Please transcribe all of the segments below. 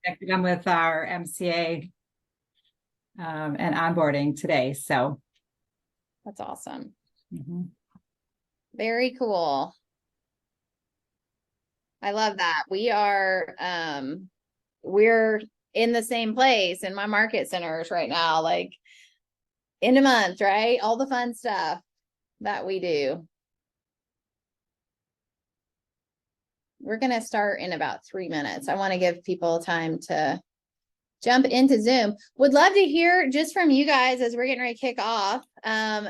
connected them with our MCA and onboarding today. So That's awesome. mhm. Very cool. I love that. We're in the same place in my market centers right now, like end of month, right? All the fun stuff that we do. We're going to start in about 3 minutes. I want to give people time to jump into Zoom. Would love to hear just from you guys as we're getting ready to kick off.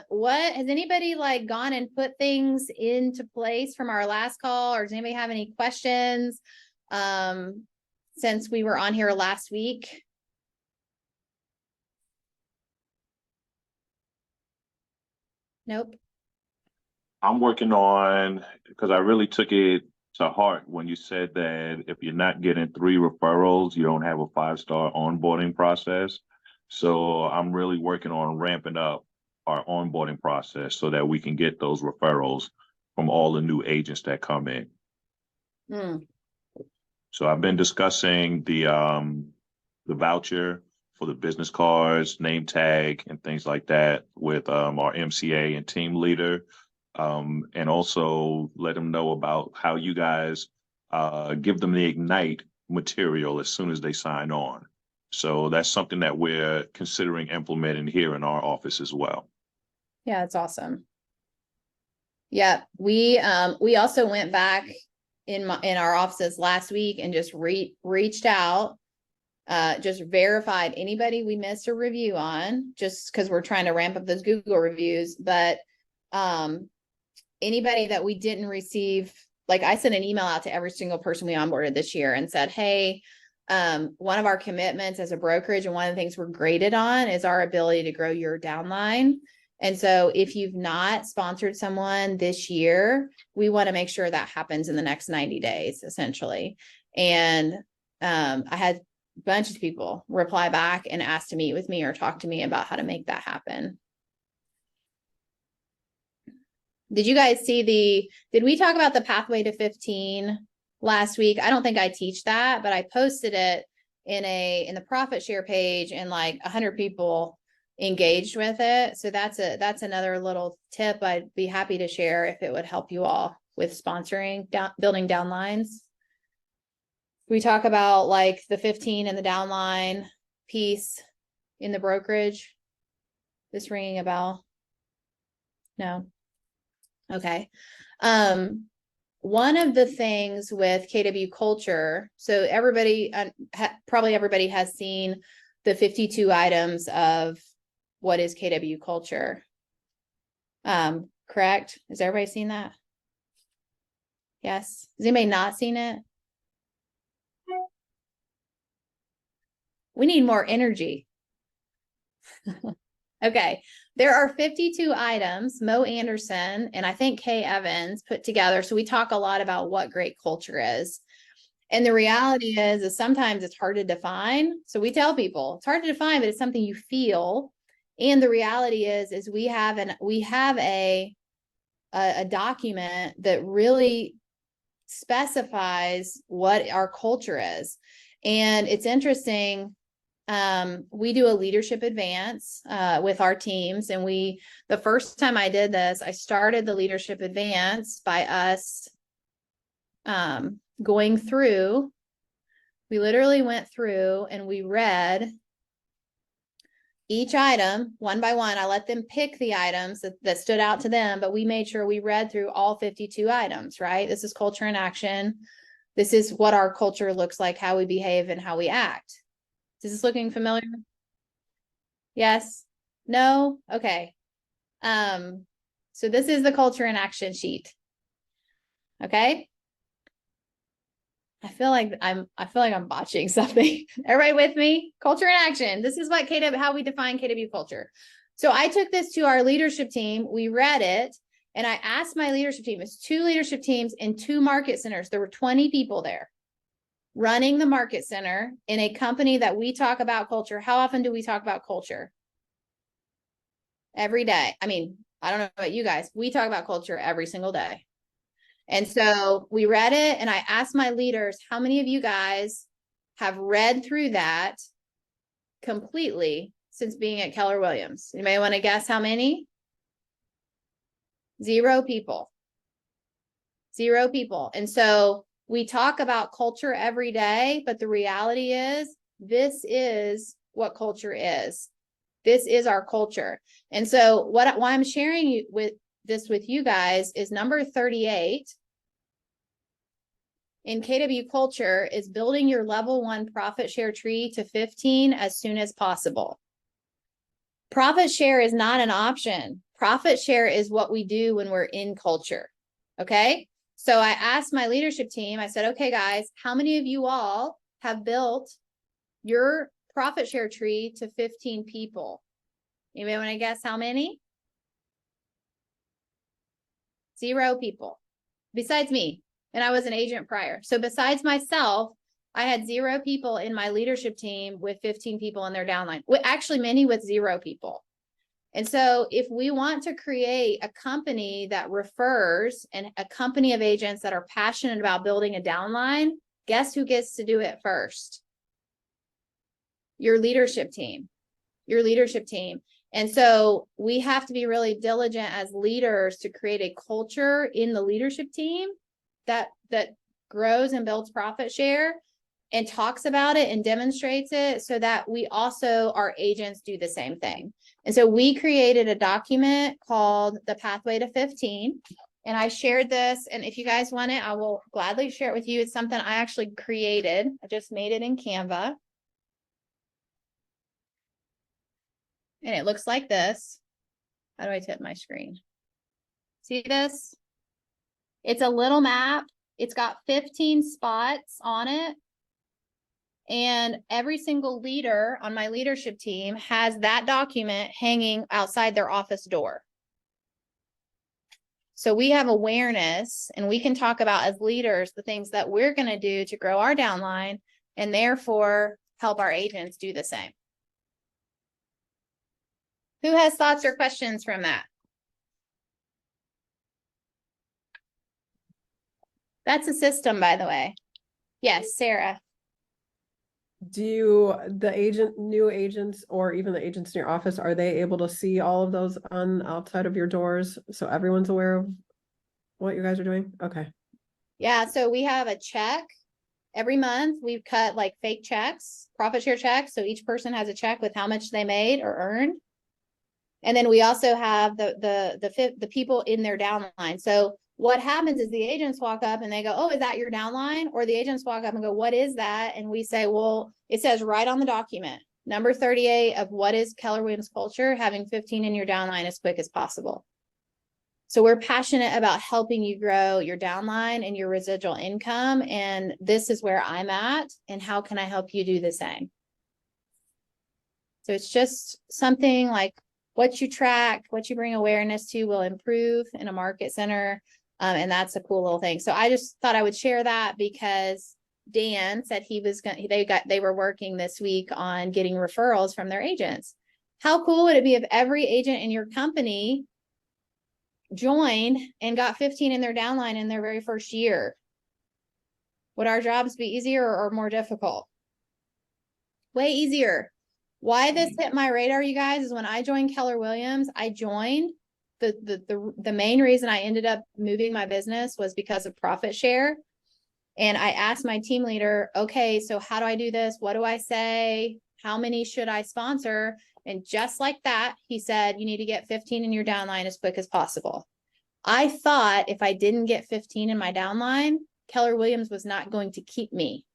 What has anybody like gone and put things into place from our last call, or does anybody have any questions since we were on here last week? Nope. I'm working on, because I really took it to heart when you said that if you're not getting 3 referrals, you don't have a 5-star onboarding process. So I'm really working on ramping up our onboarding process so that we can get those referrals from all the new agents that come in. So I've been discussing the voucher for the business cards, name tag, and things like that with our MCA and team leader. And also let them know about how you guys give them the Ignite material as soon as they sign on. So that's something that we're considering implementing here in our office as well. Yeah, it's awesome. Yeah, we also went back in our offices last week and just reached out, just verified anybody we missed a review on, just because we're trying to ramp up those Google reviews. But anybody that we didn't receive, like I sent an email out to every single person we onboarded this year and said, hey, one of our commitments as a brokerage and one of the things we're graded on is our ability to grow your downline. And so if you've not sponsored someone this year, we want to make sure that happens in the next 90 days, essentially. And I had a bunch of people reply back and ask to meet with me or talk to me about how to make that happen. Did you guys see did we talk about the pathway to 15 last week? I don't think I teach that, but I posted it in the profit share page and like 100 people engaged with it. So that's another little tip I'd be happy to share if it would help you all with sponsoring building downlines. We talk about like the 15 and the downline piece in the brokerage. This ringing a bell? No. Okay. One of the things with KW culture, so everybody, probably everybody has seen the 52 items of what is KW culture. Correct? Has everybody seen that? Yes. Has anybody not seen it? We need more energy. Okay. There are 52 items Mo Anderson and I think Kay Evans put together. So we talk a lot about what great culture is. And the reality is sometimes it's hard to define. So we tell people it's hard to define, but it's something you feel. And the reality is we have a document that really specifies what our culture is. And it's interesting. We do a leadership advance with our teams. And the first time I did this, I started the leadership advance by us going through. We literally went through and we read each item one by one. I let them pick the items that stood out to them, but we made sure we read through all 52 items, right? This is culture in action. This is what our culture looks like, how we behave and how we act. Is this looking familiar? Yes? No? Okay. So this is the culture in action sheet. Okay. I feel like I'm botching something. Everybody with me? Culture in action. This is what how we define KW culture. So I took this to our leadership team. We read it and I asked my leadership team, it's 2 leadership teams and 2 market centers. There were 20 people there running the market center in a company that we talk about culture. How often do we talk about culture? Every day. I mean, I don't know about you guys. We talk about culture every single day. And so we read it and I asked my leaders, how many of you guys have read through that completely since being at Keller Williams? Anybody want to guess how many? 0 people. 0 people. And so we talk about culture every day, but the reality is this is what culture is. This is our culture. And so why I'm sharing with you guys is number 38 in KW culture is building your level 1 profit share tree to 15 as soon as possible. Profit share is not an option. Profit share is what we do when we're in culture. Okay. So I asked my leadership team, I said, okay, guys, how many of you all have built your profit share tree to 15 people? Anybody want to guess how many? 0 people besides me. And I was an agent prior. So besides myself, I had 0 people in my leadership team with 15 people in their downline. Actually, many with 0 people. And so if we want to create a company that refers and a company of agents that are passionate about building a downline, guess who gets to do it first? Your leadership team. Your leadership team. And so we have to be really diligent as leaders to create a culture in the leadership team that grows and builds profit share and talks about it and demonstrates it so that we also, our agents, do the same thing. And so we created a document called the Pathway to 15. And I shared this. And if you guys want it, I will gladly share it with you. It's something I actually created. I just made it in Canva. And it looks like this. How do I tip my screen? See this? It's a little map. It's got 15 spots on it. And every single leader on my leadership team has that document hanging outside their office door. So we have awareness and we can talk about as leaders the things that we're going to do to grow our downline and therefore help our agents do the same. Who has thoughts or questions from that? That's a system, by the way. Yes, Sarah. Do the new agents or even the agents in your office, are they able to see all of those on outside of your doors? So everyone's aware of what you guys are doing? Okay. Yeah, so we have a check every month. We've cut like fake checks, profit share checks. So each person has a check with how much they made or earned. And then we also have the people in their downline. So what happens is the agents walk up and they go, oh, is that your downline? Or the agents walk up and go, what is that? And we say, well, it says right on the document, number 38 of what is Keller Williams culture, having 15 in your downline as quick as possible. So we're passionate about helping you grow your downline and your residual income. And this is where I'm at. And how can I help you do the same? So it's just something like what you track, what you bring awareness to will improve in a market center. And that's a cool little thing. So I just thought I would share that because Dan said he was going they were working this week on getting referrals from their agents. How cool would it be if every agent in your company joined and got 15 in their downline in their very first year? Would our jobs be easier or more difficult? Way easier. Why this hit my radar, you guys, is when I joined Keller Williams, I joined the main reason I ended up moving my business was because of profit share. And I asked my team leader, okay, so how do I do this? What do I say? How many should I sponsor? And just like that, he said, you need to get 15 in your downline as quick as possible. I thought if I didn't get 15 in my downline, Keller Williams was not going to keep me.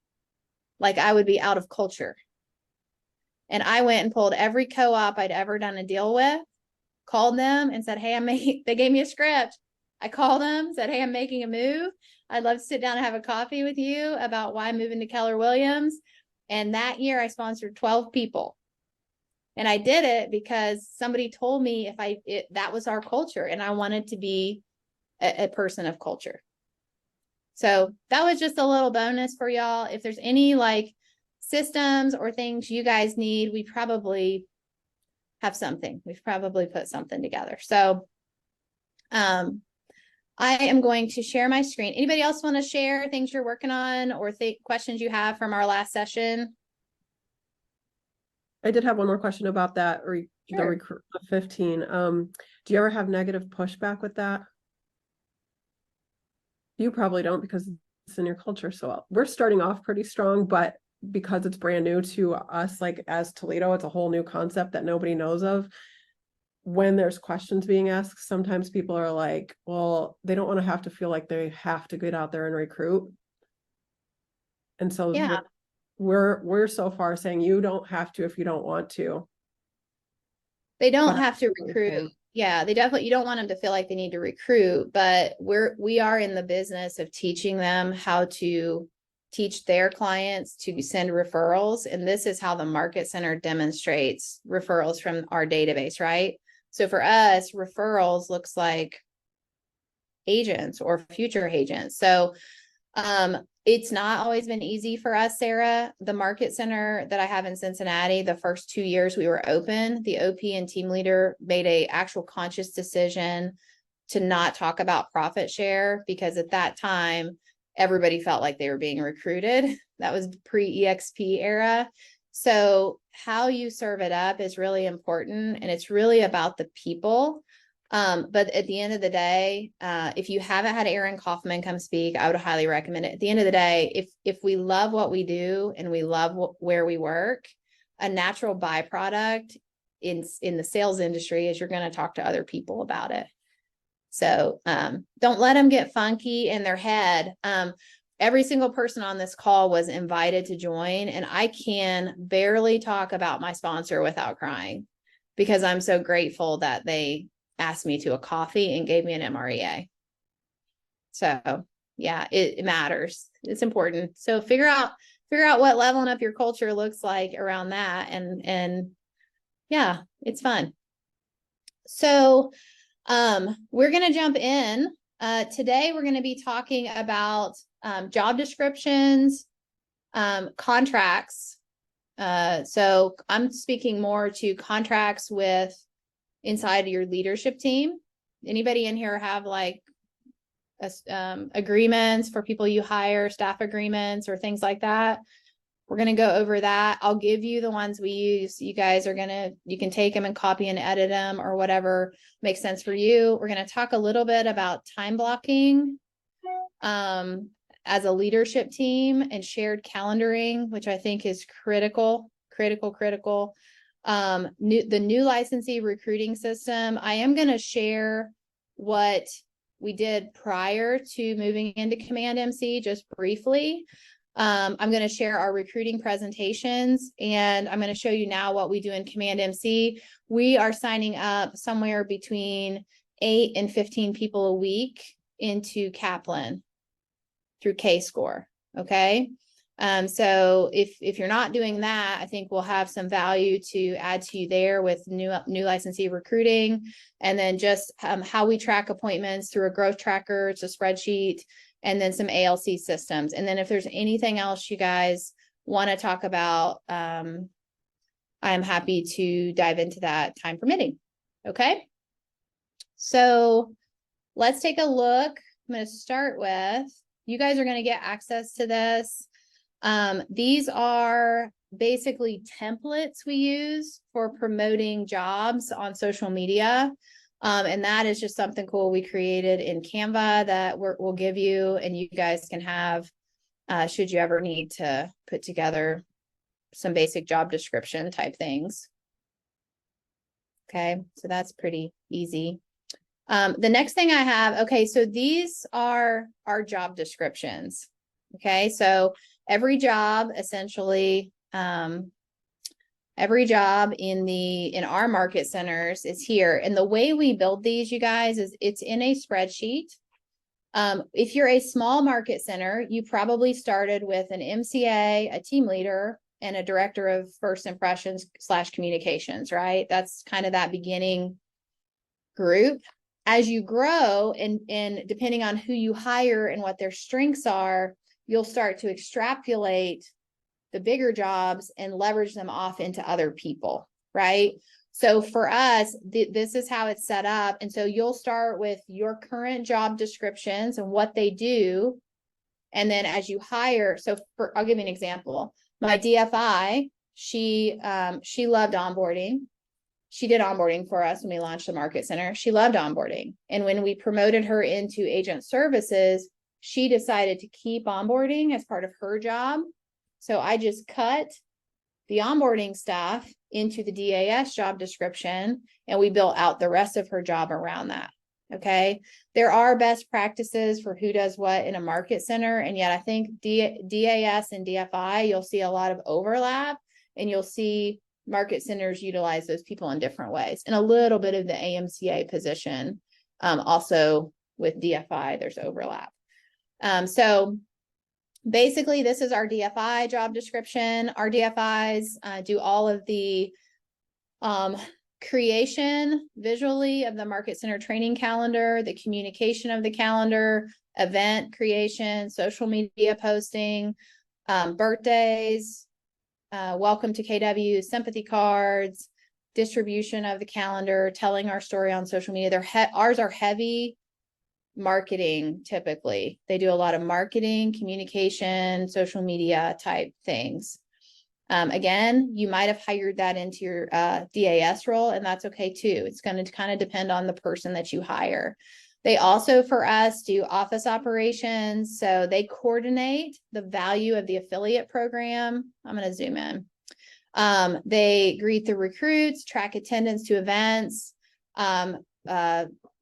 Like I would be out of culture. And I went and pulled every co-op I'd ever done a deal with, called them and said, hey, they gave me a script. I called them, said, hey, I'm making a move. I'd love to sit down and have a coffee with you about why I'm moving to Keller Williams. And that year I sponsored 12 people. And I did it because somebody told me that was our culture and I wanted to be a person of culture. So that was just a little bonus for y'all. If there's any like systems or things you guys need, we probably have something. We've probably put something together. So I am going to share my screen. Anybody else want to share things you're working on or questions you have from our last session? I did have one more question about that, the Sure. recruit 15. Do you ever have negative pushback with that? You probably don't because it's in your culture. So we're starting off pretty strong, but because it's brand new to us, like as Toledo, it's a whole new concept that nobody knows of. When there's questions being asked, sometimes people are like, well, they don't want to have to feel like they have to get out there and recruit. And so Yeah. we're so far saying you don't have to if you don't want to. They don't But have to okay. recruit. Yeah, they definitely, you don't want them to feel like they need to recruit, but we are in the business of teaching them how to teach their clients to send referrals. And this is how the Market Center demonstrates referrals from our database, right? So for us, referrals looks like agents or future agents. So it's not always been easy for us, Sarah. The Market Center that I have in Cincinnati, the first 2 years we were open, the OP and team leader made a actual conscious decision to not talk about profit share because at that time, everybody felt like they were being recruited. That was pre-EXP era. So how you serve it up is really important and it's really about the people. But at the end of the day, if you haven't had Aaron Kaufman come speak, I would highly recommend it. At the end of the day, if we love what we do and we love where we work, a natural byproduct in the sales industry is you're going to talk to other people about it. So don't let them get funky in their head. Every single person on this call was invited to join, and I can barely talk about my sponsor without crying because I'm so grateful that they asked me to a coffee and gave me an MREA. So yeah, it matters. It's important. So figure out what leveling up your culture looks like around that. And yeah, it's fun. So we're going to jump in. Today we're going to be talking about job descriptions, contracts. So I'm speaking more to contracts with inside your leadership team. Anybody in here have like agreements for people you hire, staff agreements or things like that? We're going to go over that. I'll give you the ones we use. You guys are you can take them and copy and edit them or whatever makes sense for you. We're going to talk a little bit about time blocking as a leadership team and shared calendaring, which I think is critical. The new licensee recruiting system. I am going to share what we did prior to moving into Command MC just briefly. I'm going to share our recruiting presentations and I'm going to show you now what we do in Command MC. We are signing up somewhere between 8 and 15 people a week into Kaplan through K-Score. Okay. So if you're not doing that, I think we'll have some value to add to you there with new licensee recruiting, and then just how we track appointments through a growth tracker. It's a spreadsheet, and then some ALC systems. And then if there's anything else you guys want to talk about, I am happy to dive into that, time permitting. Okay. So let's take a look. I'm going to start with, you guys are going to get access to this. These are basically templates we use for promoting jobs on social media. And that is just something cool we created in Canva that we'll give you, and you guys can have, should you ever need to put together some basic job description type things. Okay, so that's pretty easy. The next thing I have, okay, so these are our job descriptions. Okay, so every job essentially, every job in our market centers is here. And the way we build these, you guys, is it's in a spreadsheet. If you're a small market center, you probably started with an MCA, a team leader, and a director of first impressions / communications, right? That's kind of that beginning group. As you grow and depending on who you hire and what their strengths are, you'll start to extrapolate the bigger jobs and leverage them off into other people, right? So for us, this is how it's set up. And so you'll start with your current job descriptions and what they do. And then as you hire, I'll give you an example. My DFI, she loved onboarding. She did onboarding for us when we launched the Market Center. She loved onboarding. And when we promoted her into agent services, she decided to keep onboarding as part of her job. So I just cut the onboarding stuff into the DAS job description, and we built out the rest of her job around that. Okay. There are best practices for who does what in a market center. And yet I think DAS and DFI, you'll see a lot of overlap, and you'll see market centers utilize those people in different ways, and a little bit of the AMCA position. Also with DFI, there's overlap. So basically this is our DFI job description. Our DFIs do all of the creation visually of the Market Center training calendar, the communication of the calendar, event creation, social media posting, birthdays, welcome to KW, sympathy cards, distribution of the calendar, telling our story on social media. Ours are heavy marketing. Typically they do a lot of marketing, communication, social media type things. Again, you might have hired that into your DAS role, and that's okay too. It's going to kind of depend on the person that you hire. They also, for us, do office operations. So they coordinate the value of the affiliate program. I'm going to zoom in. They greet the recruits, track attendance to events,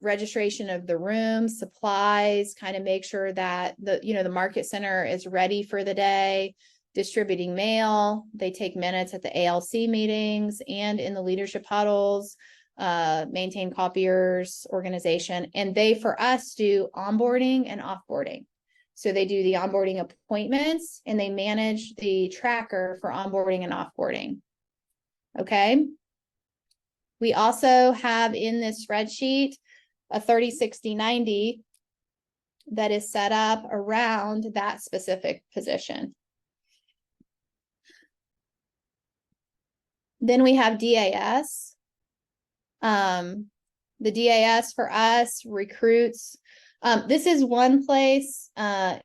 registration of the rooms, supplies, kind of make sure that the Market Center is ready for the day, distributing mail. They take minutes at the ALC meetings and in the leadership huddles, maintain copiers, organization, and they, for us, do onboarding and offboarding. So they do the onboarding appointments and they manage the tracker for onboarding and offboarding. Okay. We also have in this spreadsheet a 30-60-90 that is set up around that specific position. Then we have DAS. The DAS for us recruits. This is one place,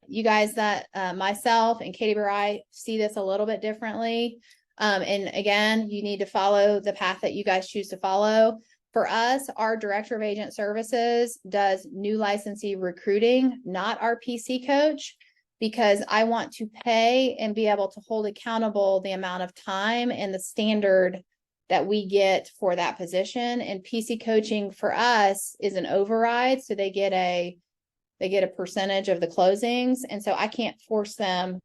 you guys, that myself and Katie Barai see this a little bit differently. And again, you need to follow the path that you guys choose to follow. For us, our Director of Agent Services does new licensee recruiting, not our PC coach, because I want to pay and be able to hold accountable the amount of time and the standard that we get for that position. And PC coaching for us is an override. So they get a percentage of the closings. And so I can't force them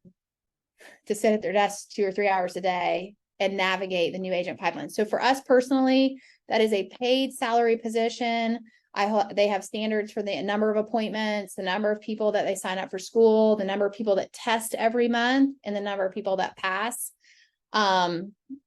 to sit at their desk 2 or 3 hours a day and navigate the new agent pipeline. So for us personally, that is a paid salary position. They have standards for the number of appointments, the number of people that they sign up for school, the number of people that test every month, and the number of people that pass.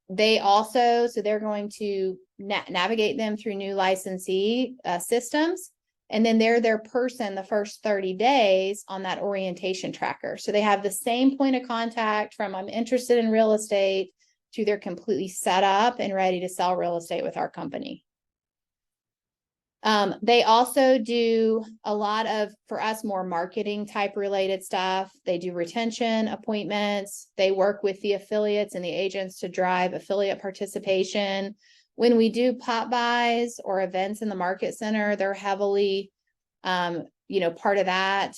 They also, so they're going to navigate them through new licensee systems. And then they're their person the first 30 days on that orientation tracker. So they have the same point of contact from I'm interested in real estate to they're completely set up and ready to sell real estate with our company. They also do a lot of, for us, more marketing type related stuff. They do retention appointments. They work with the affiliates and the agents to drive affiliate participation. When we do pop buys or events in the Market Center, they're heavily, part of that.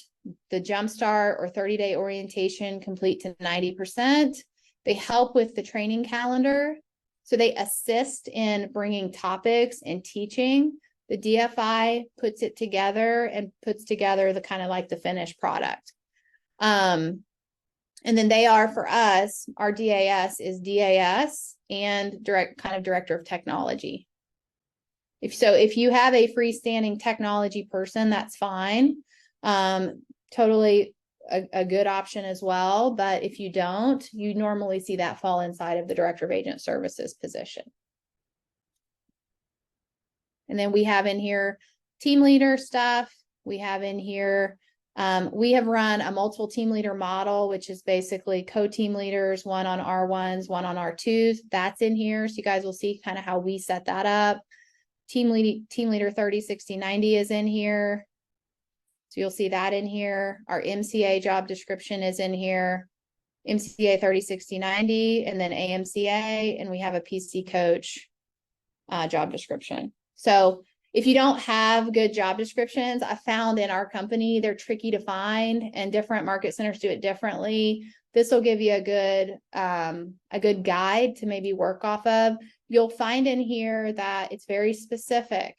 The Jumpstart or 30-day orientation complete to 90%. They help with the training calendar. So they assist in bringing topics and teaching. The DFI puts it together and puts together the kind of like the finished product. And then they are, for us, our DAS is DAS and director of technology. If you have a freestanding technology person, that's fine. Totally a good option as well. But if you don't, you normally see that fall inside of the Director of Agent Services position. And then we have in here team leader stuff. We have in here We have run a multiple team leader model, which is basically co-team leaders, one on R1s, one on R2s. That's in here. So you guys will see kind of how we set that up. Team leader 30, 60, 90 is in here. So you'll see that in here. Our MCA job description is in here. MCA 30, 60, 90, and then AMCA, and we have a PC coach job description. So if you don't have good job descriptions, I found in our company, they're tricky to find and different market centers do it differently. This will give you a good guide to maybe work off of. You'll find in here that it's very specific.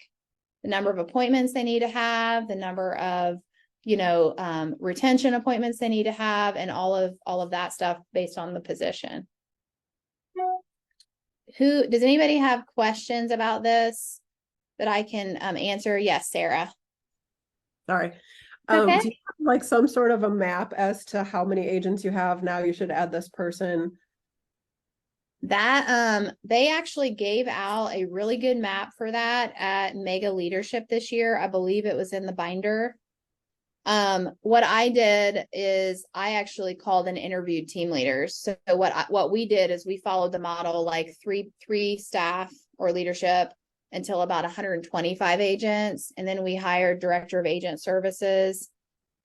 The number of appointments they need to have, the number of, retention appointments they need to have, and all of that stuff based on the position. Does anybody have questions about this that I can answer? Yes, Sarah. Sorry. Okay. Do you have like some sort of a map as to how many agents you have now? You should add this person. That they actually gave out a really good map for that at Mega Leadership this year. I believe it was in the binder. What I did is I actually called and interviewed team leaders. So what we did is we followed the model like three staff or leadership until about 125 agents. And then we hired director of agent services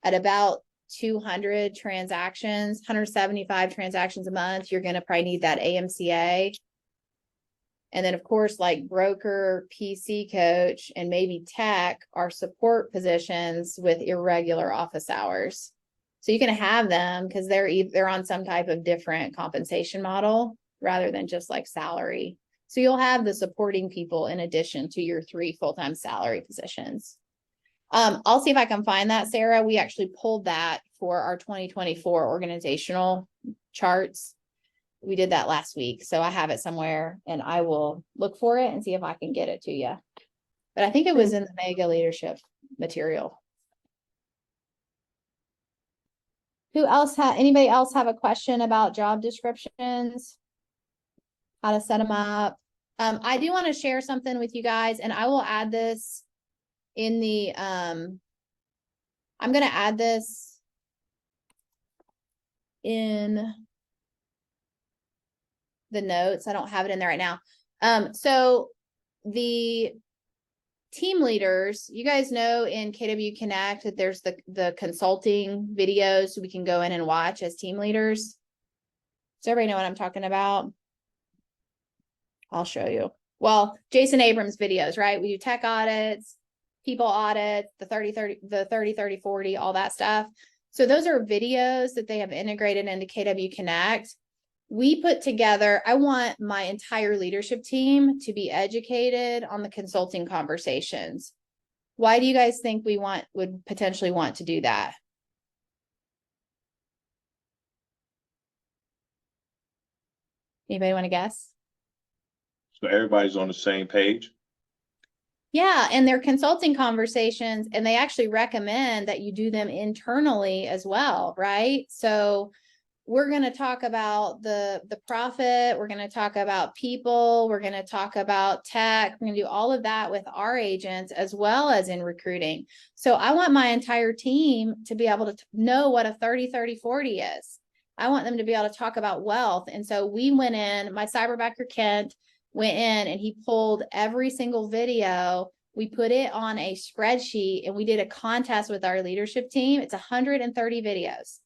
at about 200 transactions, 175 transactions a month. You're going to probably need that AMCA. And then of course, like broker, PC coach, and maybe tech are support positions with irregular office hours. So you can have them because they're on some type of different compensation model rather than just like salary. So you'll have the supporting people in addition to your 3 full-time salary positions. I'll see if I can find that, Sarah. We actually pulled that for our 2024 organizational charts. We did that last week. So I have it somewhere and I will look for it and see if I can get it to you. But I think it was in the Mega Leadership material. Anybody else have a question about job descriptions? How to set them up? I do want to share something with you guys, and I will add this in the, I'm going to add this in the notes. I don't have it in there right now. So the team leaders, you guys know in KW Connect that there's the consulting videos so we can go in and watch as team leaders. Does everybody know what I'm talking about? I'll show you. Well, Jason Abrams videos, right? We do tech audits, people audits, the 30-30-40, all that stuff. So those are videos that they have integrated into KW Connect. We put together, I want my entire leadership team to be educated on the consulting conversations. Why do you guys think we would potentially want to do that? Anybody want to guess? So everybody's on the same page? Yeah, and they're consulting conversations, and they actually recommend that you do them internally as well, right? So we're going to talk about the profit. We're going to talk about people. We're going to talk about tech. We're going to do all of that with our agents as well as in recruiting. So I want my entire team to be able to know what a 30-30-40 is. I want them to be able to talk about wealth. And so we went in, my cyberbacker Kent went in and he pulled every single video. We put it on a spreadsheet and we did a contest with our leadership team. It's 130 videos.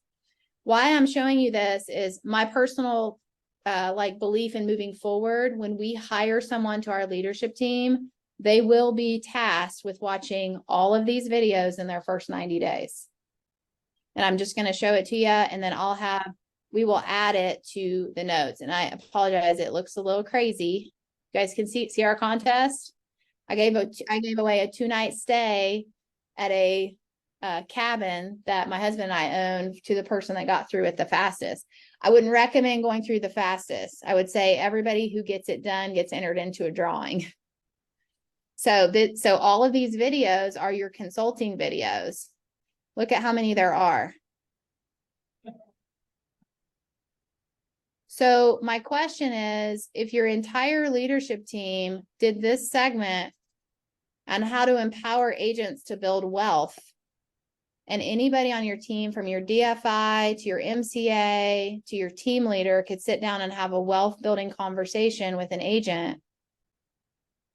Why I'm showing you this is my personal belief in moving forward. When we hire someone to our leadership team, they will be tasked with watching all of these videos in their first 90 days. And I'm just going to show it to you, and then we will add it to the notes. And I apologize, it looks a little crazy. You guys can see our contest. I gave away a 2-night stay at a cabin that my husband and I owned to the person that got through it the fastest. I wouldn't recommend going through the fastest. I would say everybody who gets it done gets entered into a drawing. So all of these videos are your consulting videos. Look at how many there are. So my question is, if your entire leadership team did this segment on how to empower agents to build wealth, And anybody on your team, from your DFI to your MCA to your team leader, could sit down and have a wealth building conversation with an agent.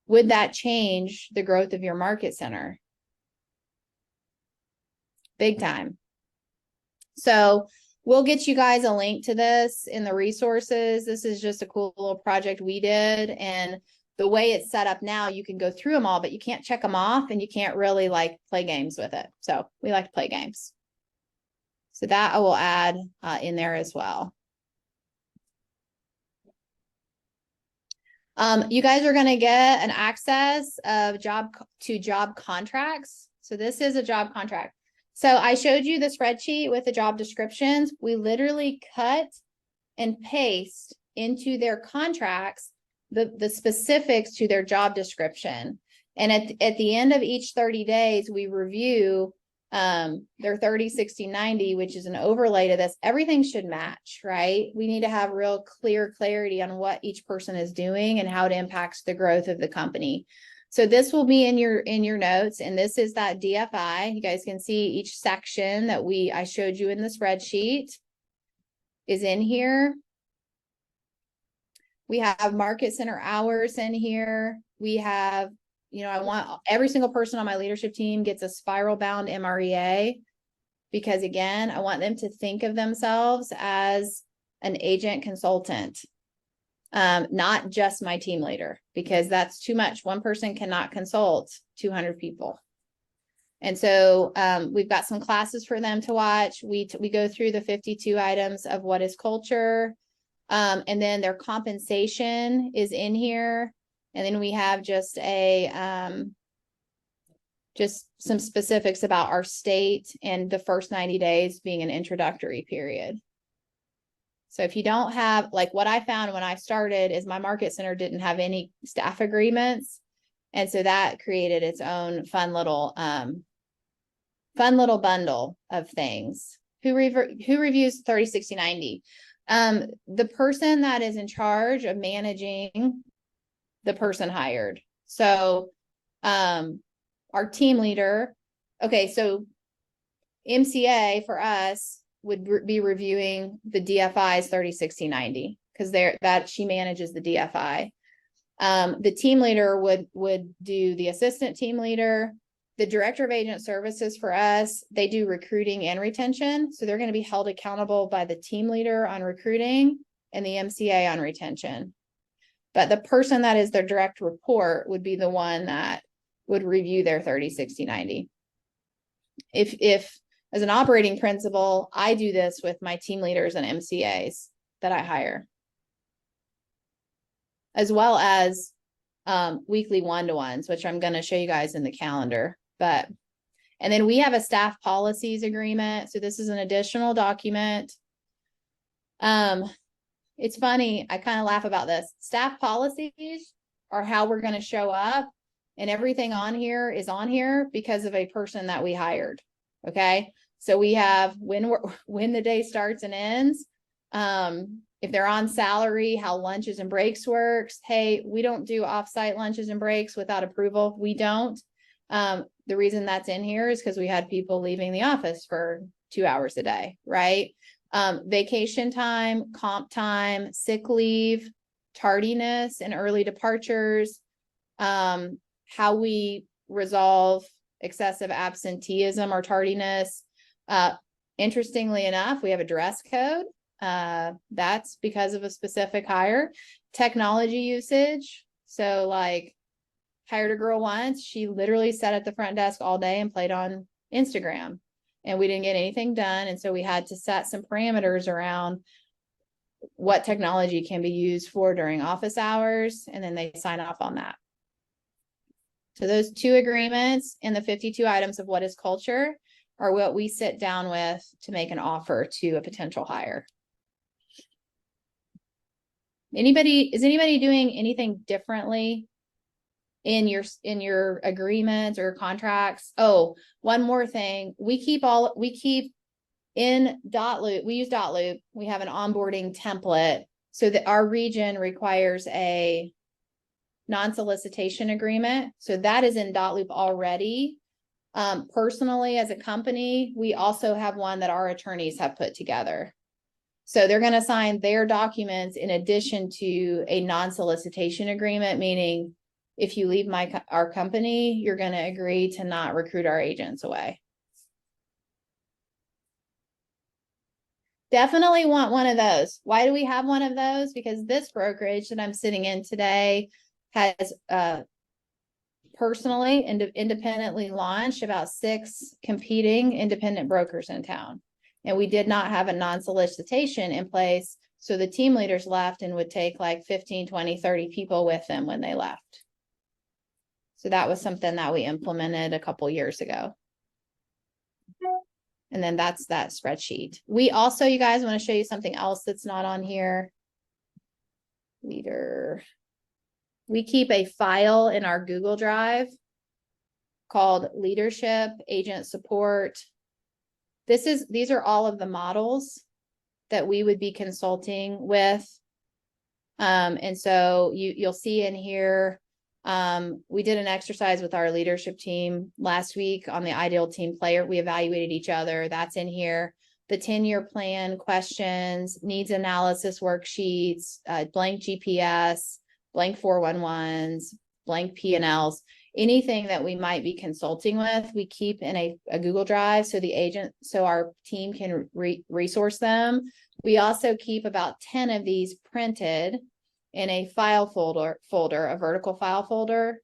Would that change the growth of your market center? Big time. So we'll get you guys a link to this in the resources. This is just a cool little project we did. And the way it's set up now, you can go through them all, but you can't check them off and you can't really like play games with it. So we like to play games. So that I will add in there as well. You guys are going to get an access of job contracts. So this is a job contract. So I showed you the spreadsheet with the job descriptions. We literally cut and paste into their contracts the specifics to their job description. And at the end of each 30 days, we review their 30, 60, 90, which is an overlay to this. Everything should match, right? We need to have real clarity on what each person is doing and how it impacts the growth of the company. So this will be in your notes, and this is that DFI. You guys can see each section that I showed you in the spreadsheet is in here. We have market center hours in here. We have, I want every single person on my leadership team gets a spiral bound MREA, because again, I want them to think of themselves as an agent consultant. Not just my team leader, because that's too much. One person cannot consult 200 people. And so we've got some classes for them to watch. We go through the 52 items of what is culture. And then their compensation is in here. And then we have just just some specifics about our state and the first 90 days being an introductory period. So if you don't have, like what I found when I started is my market center didn't have any staff agreements. And so that created its own fun little bundle of things. Who reviews 30, 60, 90? The person that is in charge of managing the person hired. So our team leader, okay, so MCA for us would be reviewing the DFI's 30, 60, 90, because she manages the DFI. The team leader would do the assistant team leader. The director of agent services for us, they do recruiting and retention. So they're going to be held accountable by the team leader on recruiting and the MCA on retention. But the person that is their direct report would be the one that would review their 30, 60, 90. If as an operating principle, I do this with my team leaders and MCAs that I hire, as well as weekly one-to-ones, which I'm going to show you guys in the calendar. And then we have a staff policies agreement. So this is an additional document. It's funny. I kind of laugh about this. Staff policies are how we're going to show up, and everything on here is on here because of a person that we hired. Okay. So we have when the day starts and ends, if they're on salary, how lunches and breaks works. Hey, we don't do offsite lunches and breaks without approval. We don't. The reason that's in here is because we had people leaving the office for 2 hours a day, right? Vacation time, comp time, sick leave, tardiness and early departures, how we resolve excessive absenteeism or tardiness. Interestingly enough, we have a dress code. That's because of a specific hire. Technology usage. So like, hired a girl once, she literally sat at the front desk all day and played on Instagram, and we didn't get anything done. And so we had to set some parameters around what technology can be used for during office hours. And then they sign off on that. So those 2 agreements and the 52 items of what is culture are what we sit down with to make an offer to a potential hire. Is anybody doing anything differently in your agreements or contracts? Oh, one more thing. We keep in Dotloop. We use Dotloop. We have an onboarding template so that our region requires a non-solicitation agreement. So that is in Dotloop already. Personally, as a company, we also have one that our attorneys have put together. So they're going to sign their documents in addition to a non-solicitation agreement, meaning if you leave our company, you're going to agree to not recruit our agents away. Definitely want one of those. Why do we have one of those? Because this brokerage that I'm sitting in today has personally independently launched about 6 competing independent brokers in town. And we did not have a non-solicitation in place. So the team leaders left and would take like 15, 20, 30 people with them when they left. So that was something that we implemented a couple years ago. And then that's that spreadsheet. We also, you guys, want to show you something else that's not on here. Leader. We keep a file in our Google Drive called Leadership Agent Support. These are all of the models that we would be consulting with. And so you'll see in here, we did an exercise with our leadership team last week on the ideal team player. We evaluated each other. That's in here. The 10-year plan questions, needs analysis worksheets, blank GPS, blank 411s, blank P&Ls, anything that we might be consulting with, we keep in a Google Drive so our team can resource them. We also keep about 10 of these printed in a file folder, a vertical file folder,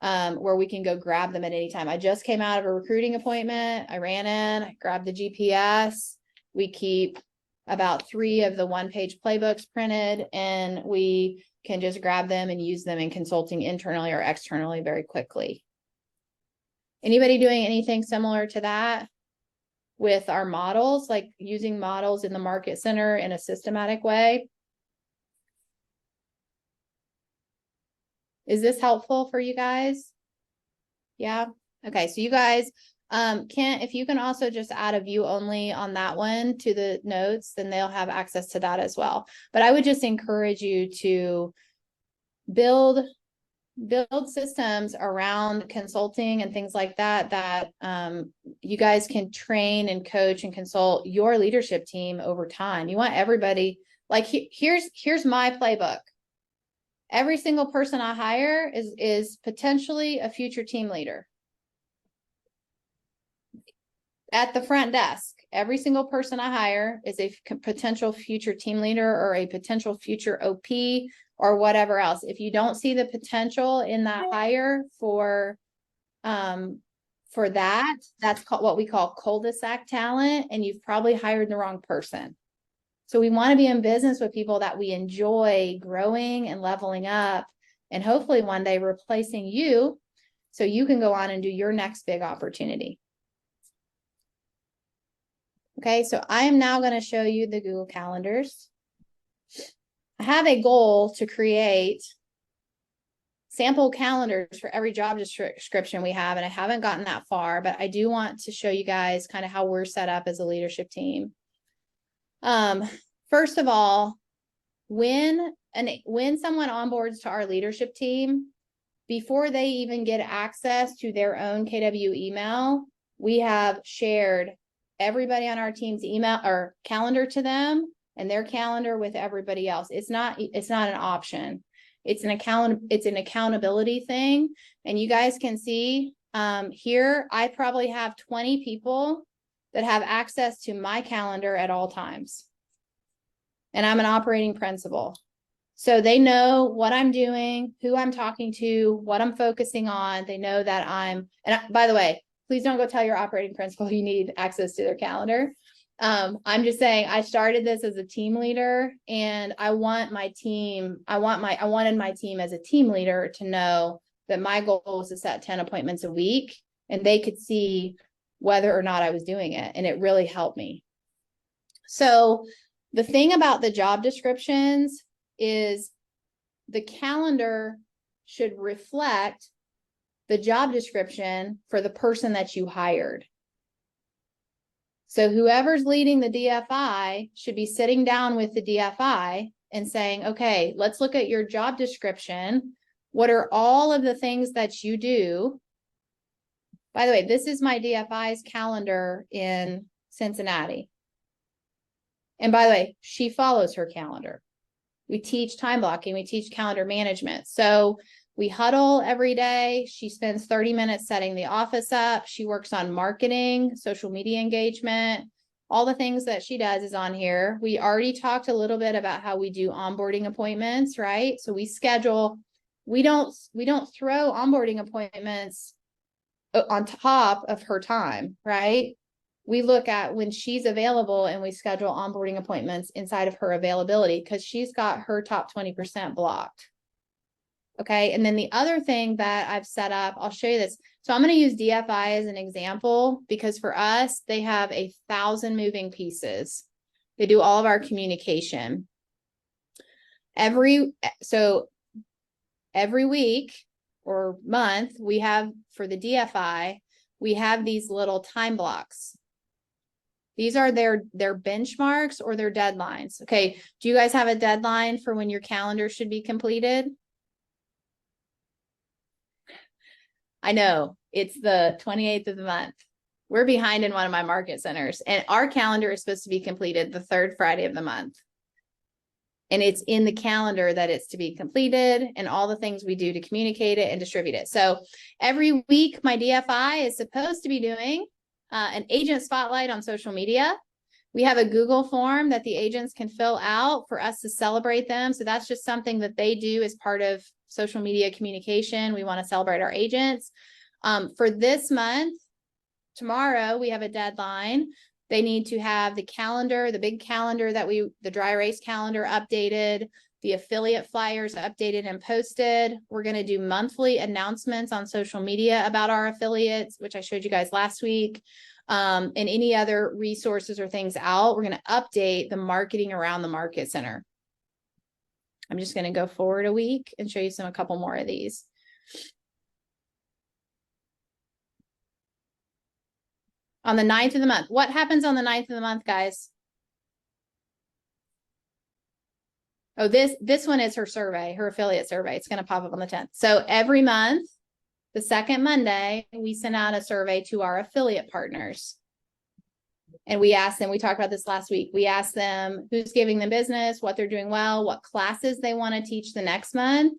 where we can go grab them at any time. I just came out of a recruiting appointment. I ran in, I grabbed the GPS. We keep about 3 of the 1-page playbooks printed, and we can just grab them and use them in consulting internally or externally very quickly. Anybody doing anything similar to that with our models, like using models in the market center in a systematic way? Is this helpful for you guys? Yeah. Okay. So you guys, if you can also just add a view only on that one to the notes, then they'll have access to that as well. But I would just encourage you to build systems around consulting and things like that, you guys can train and coach and consult your leadership team over time. You want everybody, like, here's my playbook. Every single person I hire is potentially a future team leader. At the front desk, every single person I hire is a potential future team leader or a potential future OP or whatever else. If you don't see the potential in that hire for that, that's called what we call cul-de-sac talent, and you've probably hired the wrong person. So we want to be in business with people that we enjoy growing and leveling up, and hopefully one day replacing you so you can go on and do your next big opportunity. Okay, so I am now going to show you the Google calendars. I have a goal to create sample calendars for every job description we have, and I haven't gotten that far, but I do want to show you guys kind of how we're set up as a leadership team. First of all, when someone onboards to our leadership team, before they even get access to their own KW email, we have shared everybody on our team's email or calendar to them and their calendar with everybody else. It's not an option. It's an accountability thing. And you guys can see here, I probably have 20 people that have access to my calendar at all times. And I'm an operating principal. So they know what I'm doing, who I'm talking to, what I'm focusing on. They know that by the way, please don't go tell your operating principal you need access to their calendar. I'm just saying I started this as a team leader, and I wanted my team as a team leader to know that my goal was to set 10 appointments a week, and they could see whether or not I was doing it. And it really helped me. So the thing about the job descriptions is the calendar should reflect the job description for the person that you hired. So whoever's leading the DFI should be sitting down with the DFI and saying, okay, let's look at your job description. What are all of the things that you do By the way, this is my DFI's calendar in Cincinnati. And by the way, she follows her calendar. We teach time blocking, we teach calendar management. So we huddle every day. She spends 30 minutes setting the office up. She works on marketing, social media engagement. All the things that she does is on here. We already talked a little bit about how we do onboarding appointments, right? So we schedule, we don't throw onboarding appointments on top of her time, right? We look at when she's available and we schedule onboarding appointments inside of her availability because she's got her top 20% blocked. Okay. And then the other thing that I've set up, I'll show you this. So I'm going to use DFI as an example because for us, they have 1,000 moving pieces. They do all of our communication. Every week or month, we have for the DFI, we have these little time blocks. These are their benchmarks or their deadlines. Okay. Do you guys have a deadline for when your calendar should be completed? I know it's the 28th of the month. We're behind in one of my market centers and our calendar is supposed to be completed the 3rd Friday of the month. And it's in the calendar that it's to be completed and all the things we do to communicate it and distribute it. So every week, my DFI is supposed to be doing an agent spotlight on social media. We have a Google form that the agents can fill out for us to celebrate them. So that's just something that they do as part of social media communication. We want to celebrate our agents. For this month, tomorrow, we have a deadline. They need to have the calendar, the big calendar the dry erase calendar updated, the affiliate flyers updated and posted. We're going to do monthly announcements on social media about our affiliates, which I showed you guys last week. And any other resources or things out. We're going to update the marketing around the market center. I'm just going to go forward a week and show you a couple more of these. On the 9th of the month. What happens on the 9th of the month, guys? Oh, this one is her survey, her affiliate survey. It's going to pop up on the 10th. So every month, the second Monday, we send out a survey to our affiliate partners. And we ask them, we talked about this last week. We ask them who's giving them business, what they're doing well, what classes they want to teach the next month,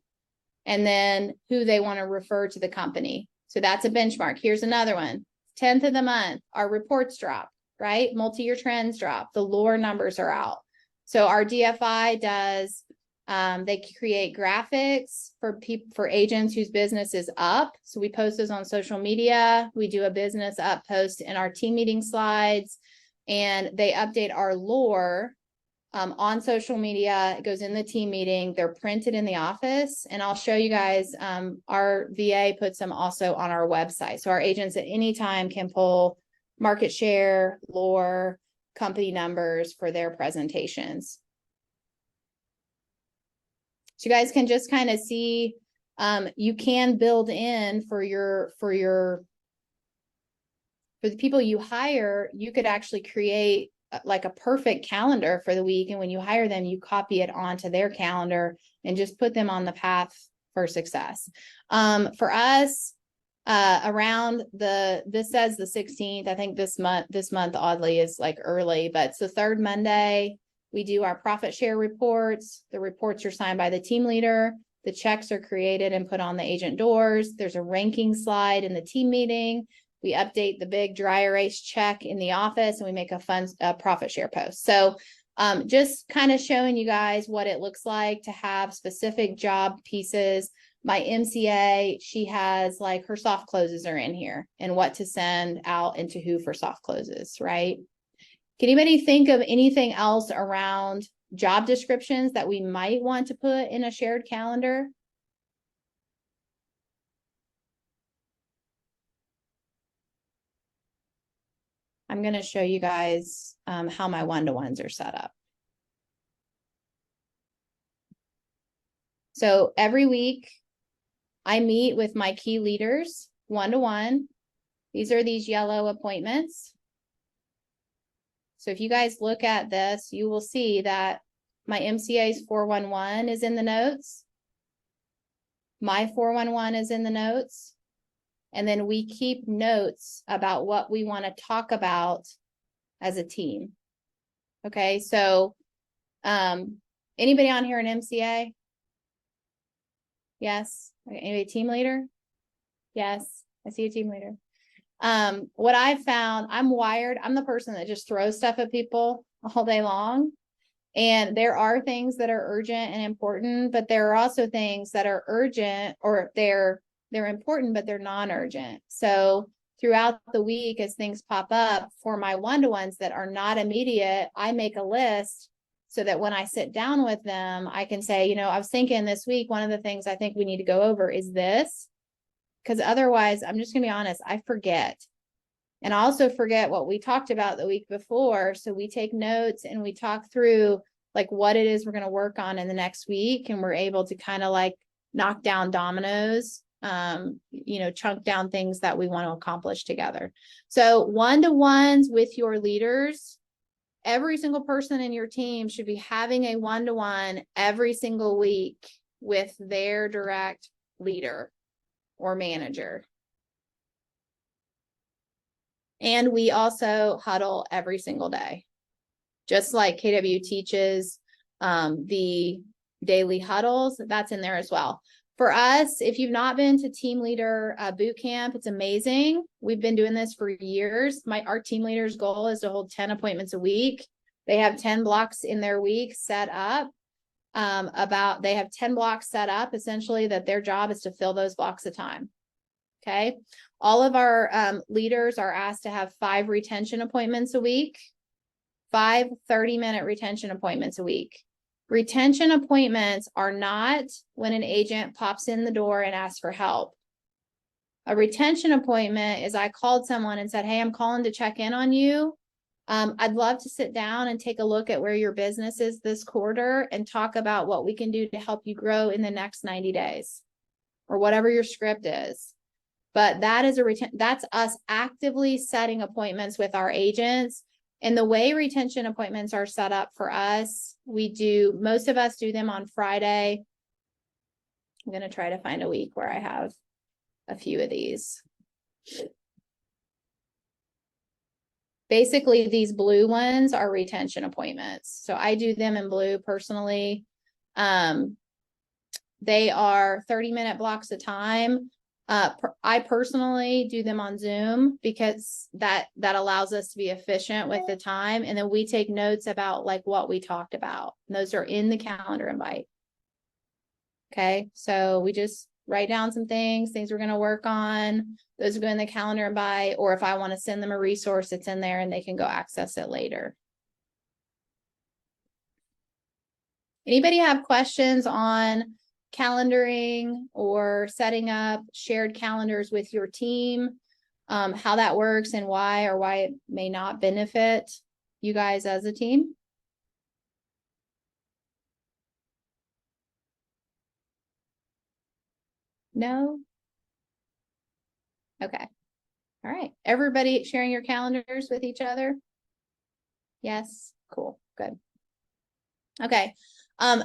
and then who they want to refer to the company. So that's a benchmark. Here's another one. 10th of the month, our reports drop, right? Multi-year trends drop. The lure numbers are out. So our DFI does, they create graphics for agents whose business is up. So we post those on social media. We do a business up post in our team meeting slides, and they update our lore on social media. It goes in the team meeting. They're printed in the office, and I'll show you guys. Our VA puts them also on our website. So our agents at any time can pull market share, lore, company numbers for their presentations. So you guys can just kind of see, you can build in for the people you hire, you could actually create like a perfect calendar for the week. And when you hire them, you copy it onto their calendar and just put them on the path for success. For us, around this says the 16th. I think this month oddly is like early, but it's the 3rd Monday. We do our profit share reports. The reports are signed by the team leader. The checks are created and put on the agent doors. There's a ranking slide in the team meeting. We update the big dry erase check in the office, and we make a fun profit share post. So just kind of showing you guys what it looks like to have specific job pieces. My MCA, she has like her soft closes are in here and what to send out and to who for soft closes, right? Can anybody think of anything else around job descriptions that we might want to put in a shared calendar? I'm going to show you guys how my one-to-ones are set up. So every week, I meet with my key leaders one-to-one. These are these yellow appointments. So if you guys look at this, you will see that my MCA's 411 is in the notes. My 411 is in the notes. And then we keep notes about what we want to talk about as a team. Okay, so anybody on here an MCA? Yes. Okay, anybody team leader? Yes, I see a team leader. What I've found, I'm wired, I'm the person that just throws stuff at people all day long. And there are things that are urgent and important, but there are also things that are urgent, or they're important, but they're non-urgent. So throughout the week, as things pop up for my one-to-ones that are not immediate, I make a list so that when I sit down with them, I can say, you know, I was thinking this week, one of the things I think we need to go over is this, because otherwise, I'm just gonna be honest, I forget. And I also forget what we talked about the week before. So we take notes and we talk through like what it is we're going to work on in the next week. And we're able to kind of like knock down dominoes, you know, chunk down things that we want to accomplish together. So one-to-ones with your leaders, every single person in your team should be having a one-to-one every single week with their direct leader or manager. And we also huddle every single day. Just like KW teaches the daily huddles, that's in there as well. For us, if you've not been to team leader boot camp, it's amazing. We've been doing this for years. Our team leader's goal is to hold 10 appointments a week. They have 10 blocks in their week set up. They have 10 blocks set up, essentially, that their job is to fill those blocks of time. Okay. All of our leaders are asked to have 5 retention appointments a week, 5 30-minute retention appointments a week. Retention appointments are not when an agent pops in the door and asks for help. A retention appointment is I called someone and said, hey, I'm calling to check in on you. I'd love to sit down and take a look at where your business is this quarter and talk about what we can do to help you grow in the next 90 days or whatever your script is. But that is that's us actively setting appointments with our agents. And the way retention appointments are set up for us, most of us do them on Friday. I'm going to try to find a week where I have a few of these. Basically, these blue ones are retention appointments. So I do them in blue personally. They are 30-minute blocks of time. I personally do them on Zoom because that allows us to be efficient with the time. And then we take notes about like what we talked about. And those are in the calendar invite. Okay. So we just write down some things we're going to work on. Those go in the calendar invite, or if I want to send them a resource, it's in there and they can go access it later. Anybody have questions on calendaring or setting up shared calendars with your team, how that works and why it may not benefit you guys as a team? No? Okay. All right. Everybody sharing your calendars with each other? Yes. Cool. Good. Okay.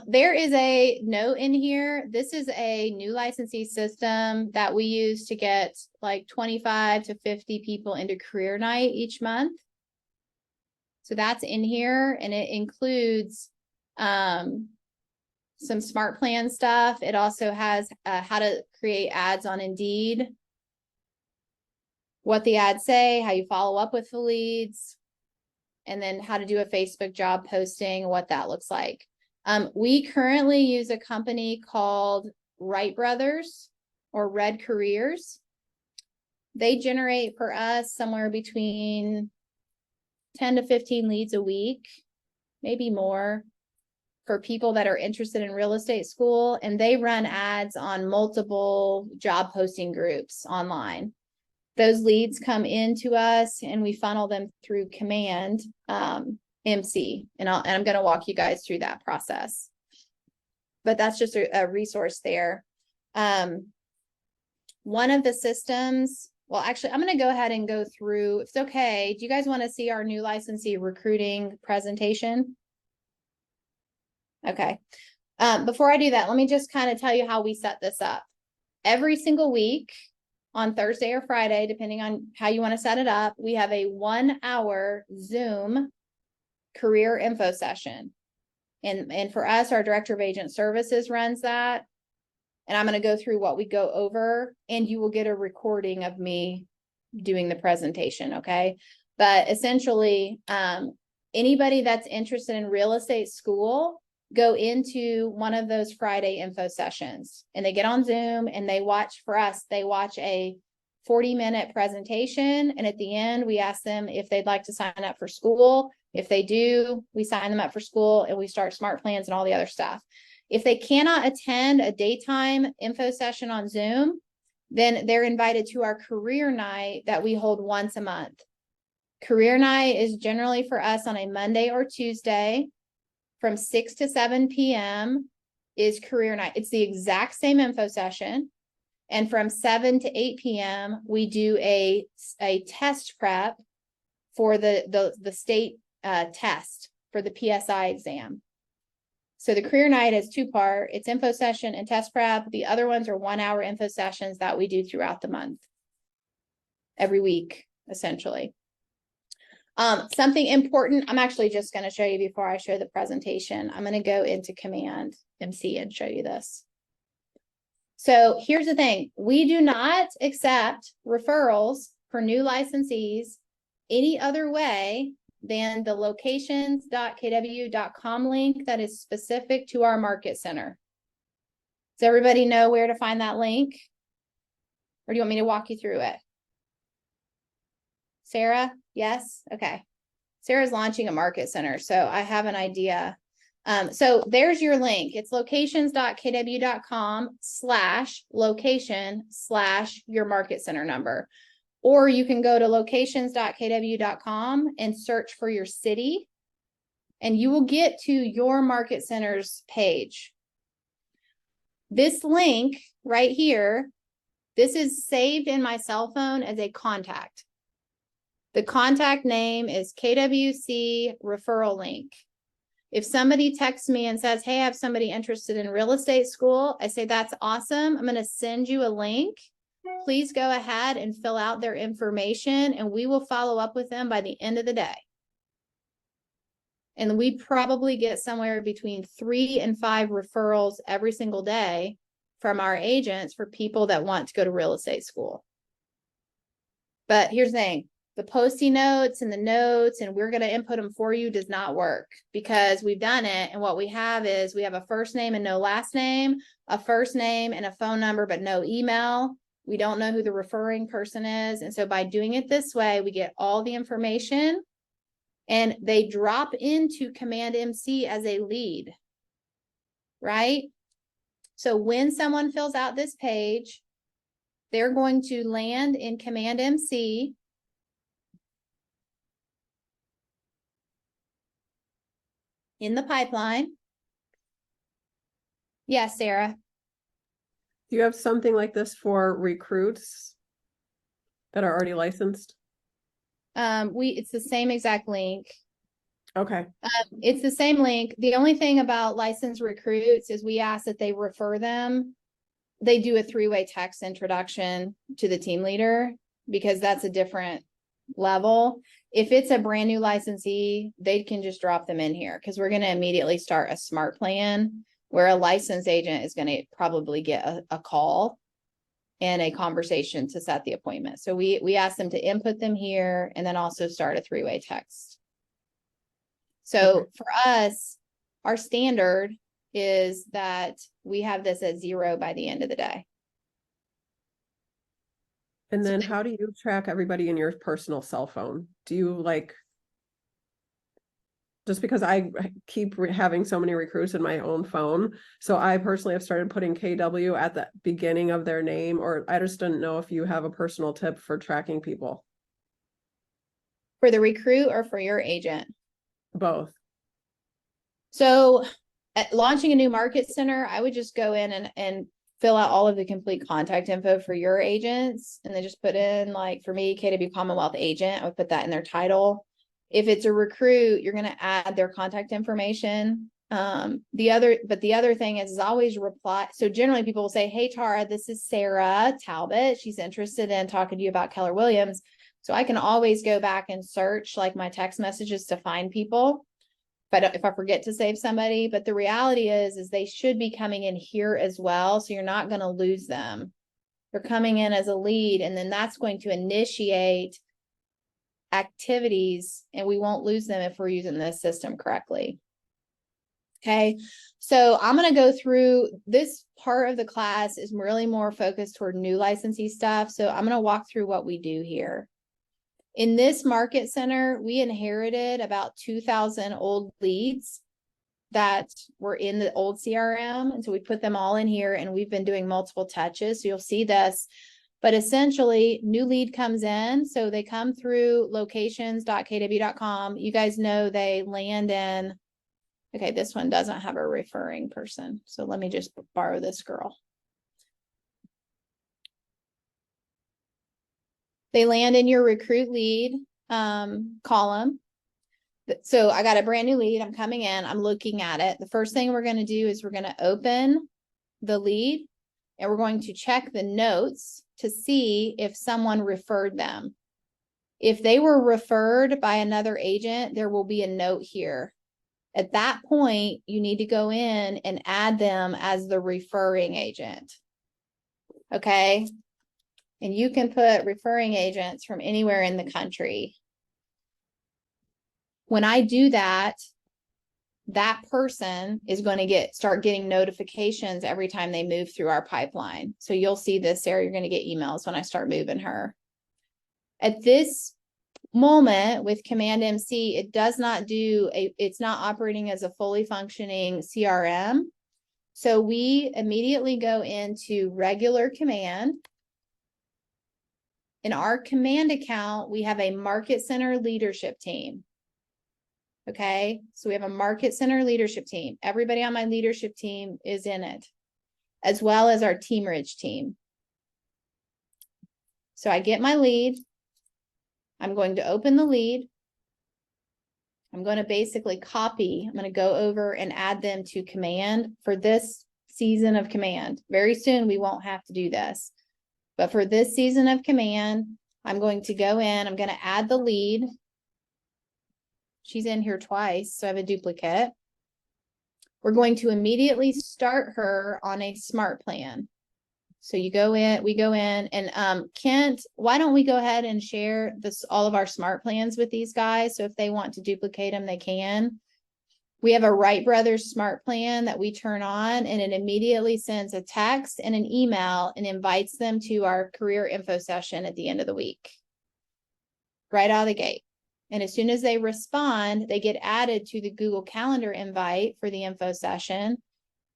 There is a note in here. This is a new licensee system that we use to get like 25 to 50 people into career night each month. So that's in here, and it includes some smart plan stuff. It also has how to create ads on Indeed, what the ads say, how you follow up with the leads, and then how to do a Facebook job posting, what that looks like. We currently use a company called Wright Brothers or Red Careers. They generate for us somewhere between 10 to 15 leads a week, maybe more, for people that are interested in real estate school. And they run ads on multiple job posting groups online. Those leads come into us and we funnel them through Command MC, and I'm going to walk you guys through that process. But that's just a resource there. One of the systems, well, actually, I'm going to go ahead and go through, if it's okay. Do you guys want to see our new licensee recruiting presentation? Okay. Before I do that, let me just kind of tell you how we set this up. Every single week, on Thursday or Friday, depending on how you want to set it up. We have a 1 hour Zoom career info session. And for us, our director of agent services runs that. And I'm going to go through what we go over, and you will get a recording of me doing the presentation. Okay. But essentially, anybody that's interested in real estate school, go into one of those Friday info sessions, and they get on Zoom and they watch a 40-minute presentation. And at the end, we ask them if they'd like to sign up for school. If they do, we sign them up for school and we start smart plans and all the other stuff. If they cannot attend a daytime info session on Zoom, then they're invited to our career night that we hold once a month. Career night is generally for us on a Monday or Tuesday from 6 to 7 p.m. is career night. It's the exact same info session. And from 7 to 8 p.m., we do a test prep for the state test for the PSI exam. So the career night is 2-part. It's info session and test prep. The other ones are 1 hour info sessions that we do throughout the month. Every week, essentially. Something important, I'm actually just going to show you before I show the presentation. I'm going to go into Command MC and show you this. So here's the thing. We do not accept referrals for new licensees any other way than the locations.kw.com link that is specific to our market center. Does everybody know where to find that link? Or do you want me to walk you through it? Sarah? Yes? Okay. Sarah's launching a market center, so I have an idea. So there's your link. It's locations.kw.com/location/your market center number. Or you can go to locations.kw.com and search for your city, and you will get to your market center's page. This link right here, this is saved in my cell phone as a contact. The contact name is KWC referral link. If somebody texts me and says, hey, I have somebody interested in real estate school, I say, that's awesome. I'm going to send you a link. Please go ahead and fill out their information, and we will follow up with them by the end of the day. And we probably get somewhere between 3 and 5 referrals every single day from our agents for people that want to go to real estate school. But here's the thing. The Post-it notes and the notes, and we're going to input them for you, does not work, because we've done it. And what we have is we have a first name and no last name, a first name and a phone number, but no email. We don't know who the referring person is. And so by doing it this way, we get all the information and they drop into Command MC as a lead, right? So when someone fills out this page, they're going to land in Command MC. In the pipeline. Yes, Sarah. Do you have something like this for recruits that are already licensed? It's the same exact link. Okay. It's the same link. The only thing about licensed recruits is we ask that they refer them. They do a 3-way text introduction to the team leader, because that's a different level. If it's a brand new licensee, they can just drop them in here, because we're going to immediately start a smart plan where a licensed agent is going to probably get a call and a conversation to set the appointment. So we ask them to input them here and then also start a 3-way text. So for us, our standard is that we have this at 0 by the end of the day. And then how do you track everybody in your personal cell phone? Do you just because I keep having so many recruits in my own phone, so I personally have started putting KW at the beginning of their name, or I just didn't know if you have a personal tip for tracking people. For the recruit or for your agent? Both. So at launching a new market center, I would just go in and fill out all of the complete contact info for your agents. And then just put in, like for me, KW Commonwealth agent, I would put that in their title. If it's a recruit, you're going to add their contact information The other thing is always reply. So generally people will say, hey, Tara, this is Sarah Talbot. She's interested in talking to you about Keller Williams. So I can always go back and search like my text messages to find people. But if I forget to save somebody, but the reality is they should be coming in here as well. So you're not going to lose them. They're coming in as a lead, and then that's going to initiate activities, and we won't lose them if we're using this system correctly. Okay, so I'm going to go through this part of the class is really more focused toward new licensee stuff. So I'm going to walk through what we do here. In this market center, we inherited about 2,000 old leads that were in the old CRM. And so we put them all in here, and we've been doing multiple touches. So you'll see this, but essentially new lead comes in. So they come through locations.kw.com. You guys know they land in, okay, this one doesn't have a referring person. So let me just borrow this girl. They land in your recruit lead column. So I got a brand new lead. I'm coming in. I'm looking at it. The first thing we're going to do is we're going to open the lead, and we're going to check the notes to see if someone referred them. If they were referred by another agent, there will be a note here. At that point, you need to go in and add them as the referring agent. Okay. And you can put referring agents from anywhere in the country. When I do that, that person is going to start getting notifications every time they move through our pipeline. So you'll see this, Sarah, you're going to get emails when I start moving her. At this moment with Command MC, it does not it's not operating as a fully functioning CRM. So we immediately go into regular command. In our command account, we have a market center leadership team. Okay, so we have a market center leadership team. Everybody on my leadership team is in it, as well as our Teamridge team. So I get my lead. I'm going to open the lead. I'm going to basically copy. I'm going to go over and add them to command for this season of command. Very soon, we won't have to do this. But for this season of command, I'm going to go in. I'm going to add the lead. She's in here twice, so I have a duplicate. We're going to immediately start her on a smart plan. So we go in, and Kent, why don't we go ahead and share all of our smart plans with these guys? So if they want to duplicate them, they can. We have a Wright Brothers smart plan that we turn on, and it immediately sends a text and an email and invites them to our career info session at the end of the week. Right out of the gate. And as soon as they respond, they get added to the Google Calendar invite for the info session,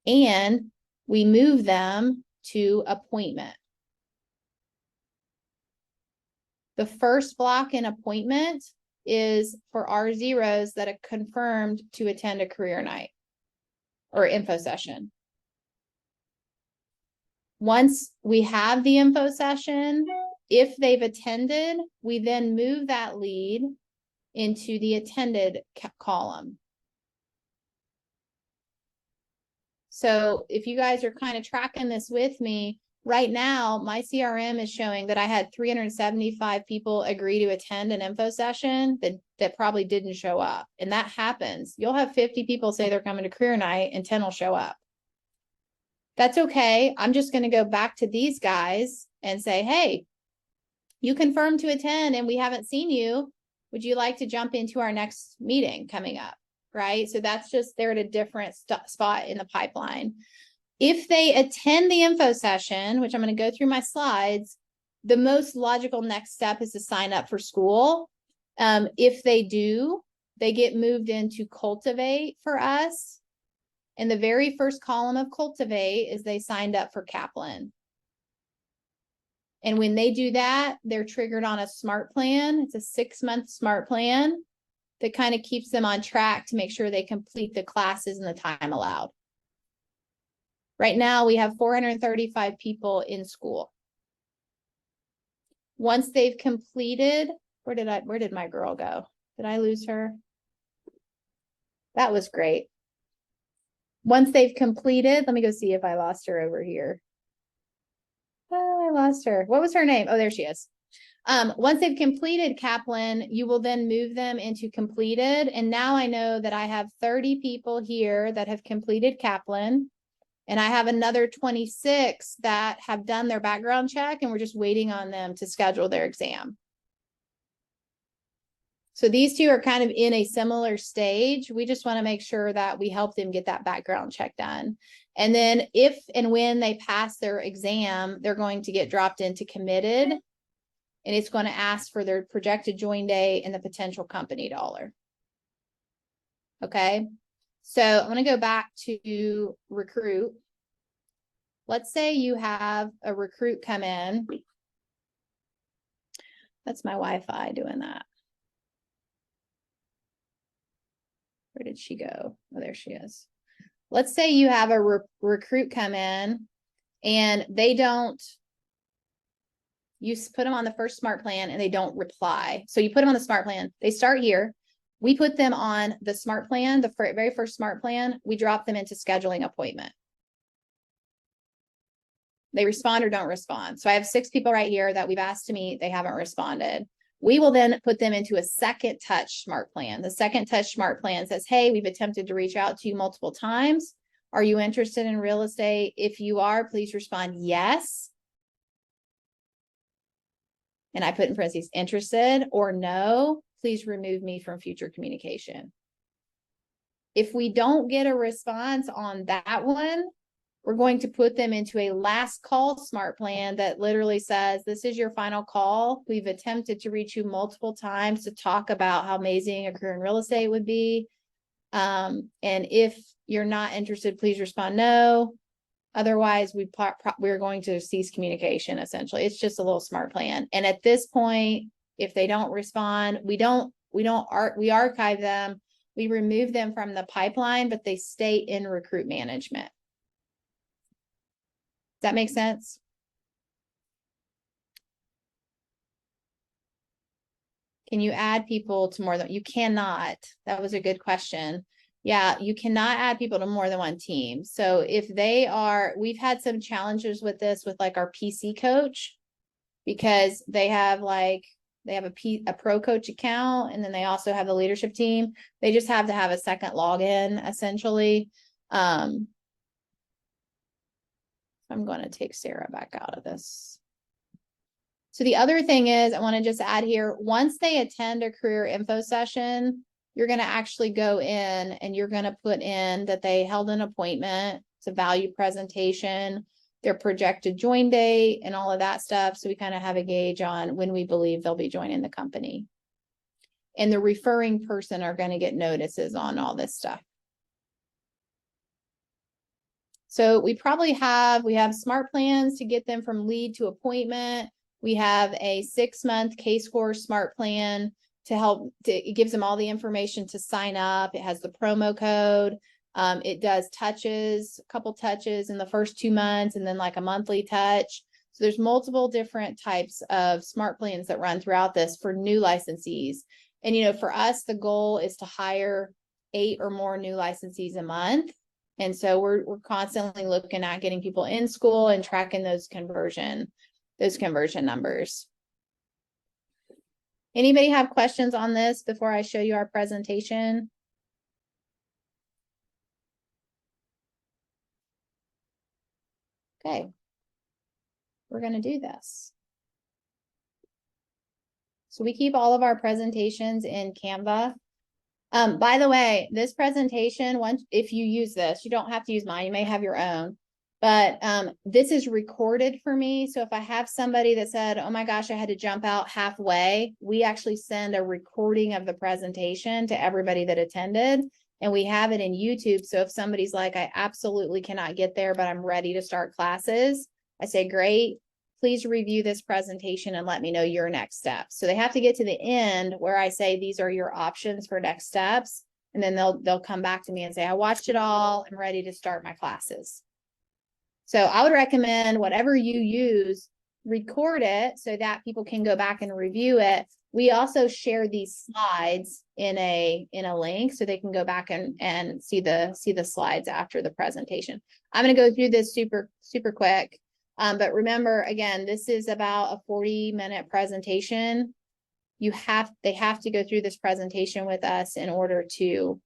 and we move them to appointment. The first block in appointment is for our zeros that are confirmed to attend a career night or info session. Once we have the info session, if they've attended, we then move that lead into the attended column. So if you guys are kind of tracking this with me, right now, my CRM is showing that I had 375 people agree to attend an info session that probably didn't show up. And that happens. You'll have 50 people say they're coming to career night and 10 will show up. That's okay. I'm just going to go back to these guys and say, hey, you confirmed to attend and we haven't seen you. Would you like to jump into our next meeting coming up? Right? So that's just, they're at a different spot in the pipeline. If they attend the info session, which I'm going to go through my slides, the most logical next step is to sign up for school. If they do, they get moved into Cultivate for us. And the very first column of Cultivate is they signed up for Kaplan. And when they do that, they're triggered on a smart plan. It's a 6-month smart plan that kind of keeps them on track to make sure they complete the classes in the time allowed. Right now, we have 435 people in school. Once they've completed, where did my girl go? Did I lose her? That was great. Once they've completed, let me go see if I lost her over here. Oh, I lost her. What was her name? Oh, there she is. Once they've completed Kaplan, you will then move them into completed. And now I know that I have 30 people here that have completed Kaplan. And I have another 26 that have done their background check, and we're just waiting on them to schedule their exam. So these two are kind of in a similar stage. We just want to make sure that we help them get that background check done. And then if and when they pass their exam, they're going to get dropped into committed, and it's going to ask for their projected join day and the potential company dollar. Okay. So I'm going to go back to recruit. Let's say you have a recruit come in. That's my Wi-Fi doing that. Where did she go? Oh, there she is. Let's say you have a recruit come in and they don't, you put them on the first smart plan and they don't reply. So you put them on the smart plan. They start here. We put them on the smart plan, the very first smart plan. We drop them into scheduling appointment. They respond or don't respond. So I have 6 people right here that we've asked to meet. They haven't responded. We will then put them into a second touch smart plan. The second touch smart plan says, hey, we've attempted to reach out to you multiple times. Are you interested in real estate? If you are, please respond yes. And I put in parentheses, interested, or no, please remove me from future communication. If we don't get a response on that one, we're going to put them into a last call smart plan that literally says, this is your final call. We've attempted to reach you multiple times to talk about how amazing a career in real estate would be. And if you're not interested, please respond no. Otherwise, we're going to cease communication, essentially. It's just a little smart plan. And at this point, if they don't respond, we archive them. We remove them from the pipeline, but they stay in recruit management. Does that make sense? Can you add people to more than, you cannot. That was a good question. Yeah, you cannot add people to more than one team. So if they are, we've had some challenges with this with like our PC coach, because they have a pro coach account, and then they also have the leadership team. They just have to have a second login, essentially. I'm going to take Sarah back out of this. So the other thing is, I want to just add here, once they attend a career info session, you're going to actually go in and you're going to put in that they held an appointment. It's a value presentation, their projected join date, and all of that stuff. So we kind of have a gauge on when we believe they'll be joining the company. And the referring person are going to get notices on all this stuff. So we have smart plans to get them from lead to appointment. We have a 6-month K-Score smart plan to help, it gives them all the information to sign up. It has the promo code. It does touches, a couple touches in the first 2 months, and then like a monthly touch. So there's multiple different types of smart plans that run throughout this for new licensees. And, you know, for us, the goal is to hire 8 or more new licensees a month. And so we're constantly looking at getting people in school and tracking those conversion numbers. Anybody have questions on this before I show you our presentation? Okay. We're going to do this. So we keep all of our presentations in Canva. By the way, this presentation, if you use this, you don't have to use mine. You may have your own, but this is recorded for me. So if I have somebody that said, oh my gosh, I had to jump out halfway, we actually send a recording of the presentation to everybody that attended, and we have it in YouTube. So if somebody's like, I absolutely cannot get there, but I'm ready to start classes, I say, great. Please review this presentation and let me know your next steps. So they have to get to the end where I say, these are your options for next steps. And then they'll come back to me and say, I watched it all. I'm ready to start my classes. So I would recommend whatever you use, record it so that people can go back and review it. We also share these slides in a link so they can go back and see the slides after the presentation. I'm going to go through this super quick. But remember, again, this is about a 40-minute presentation. They have to go through this presentation with us in order to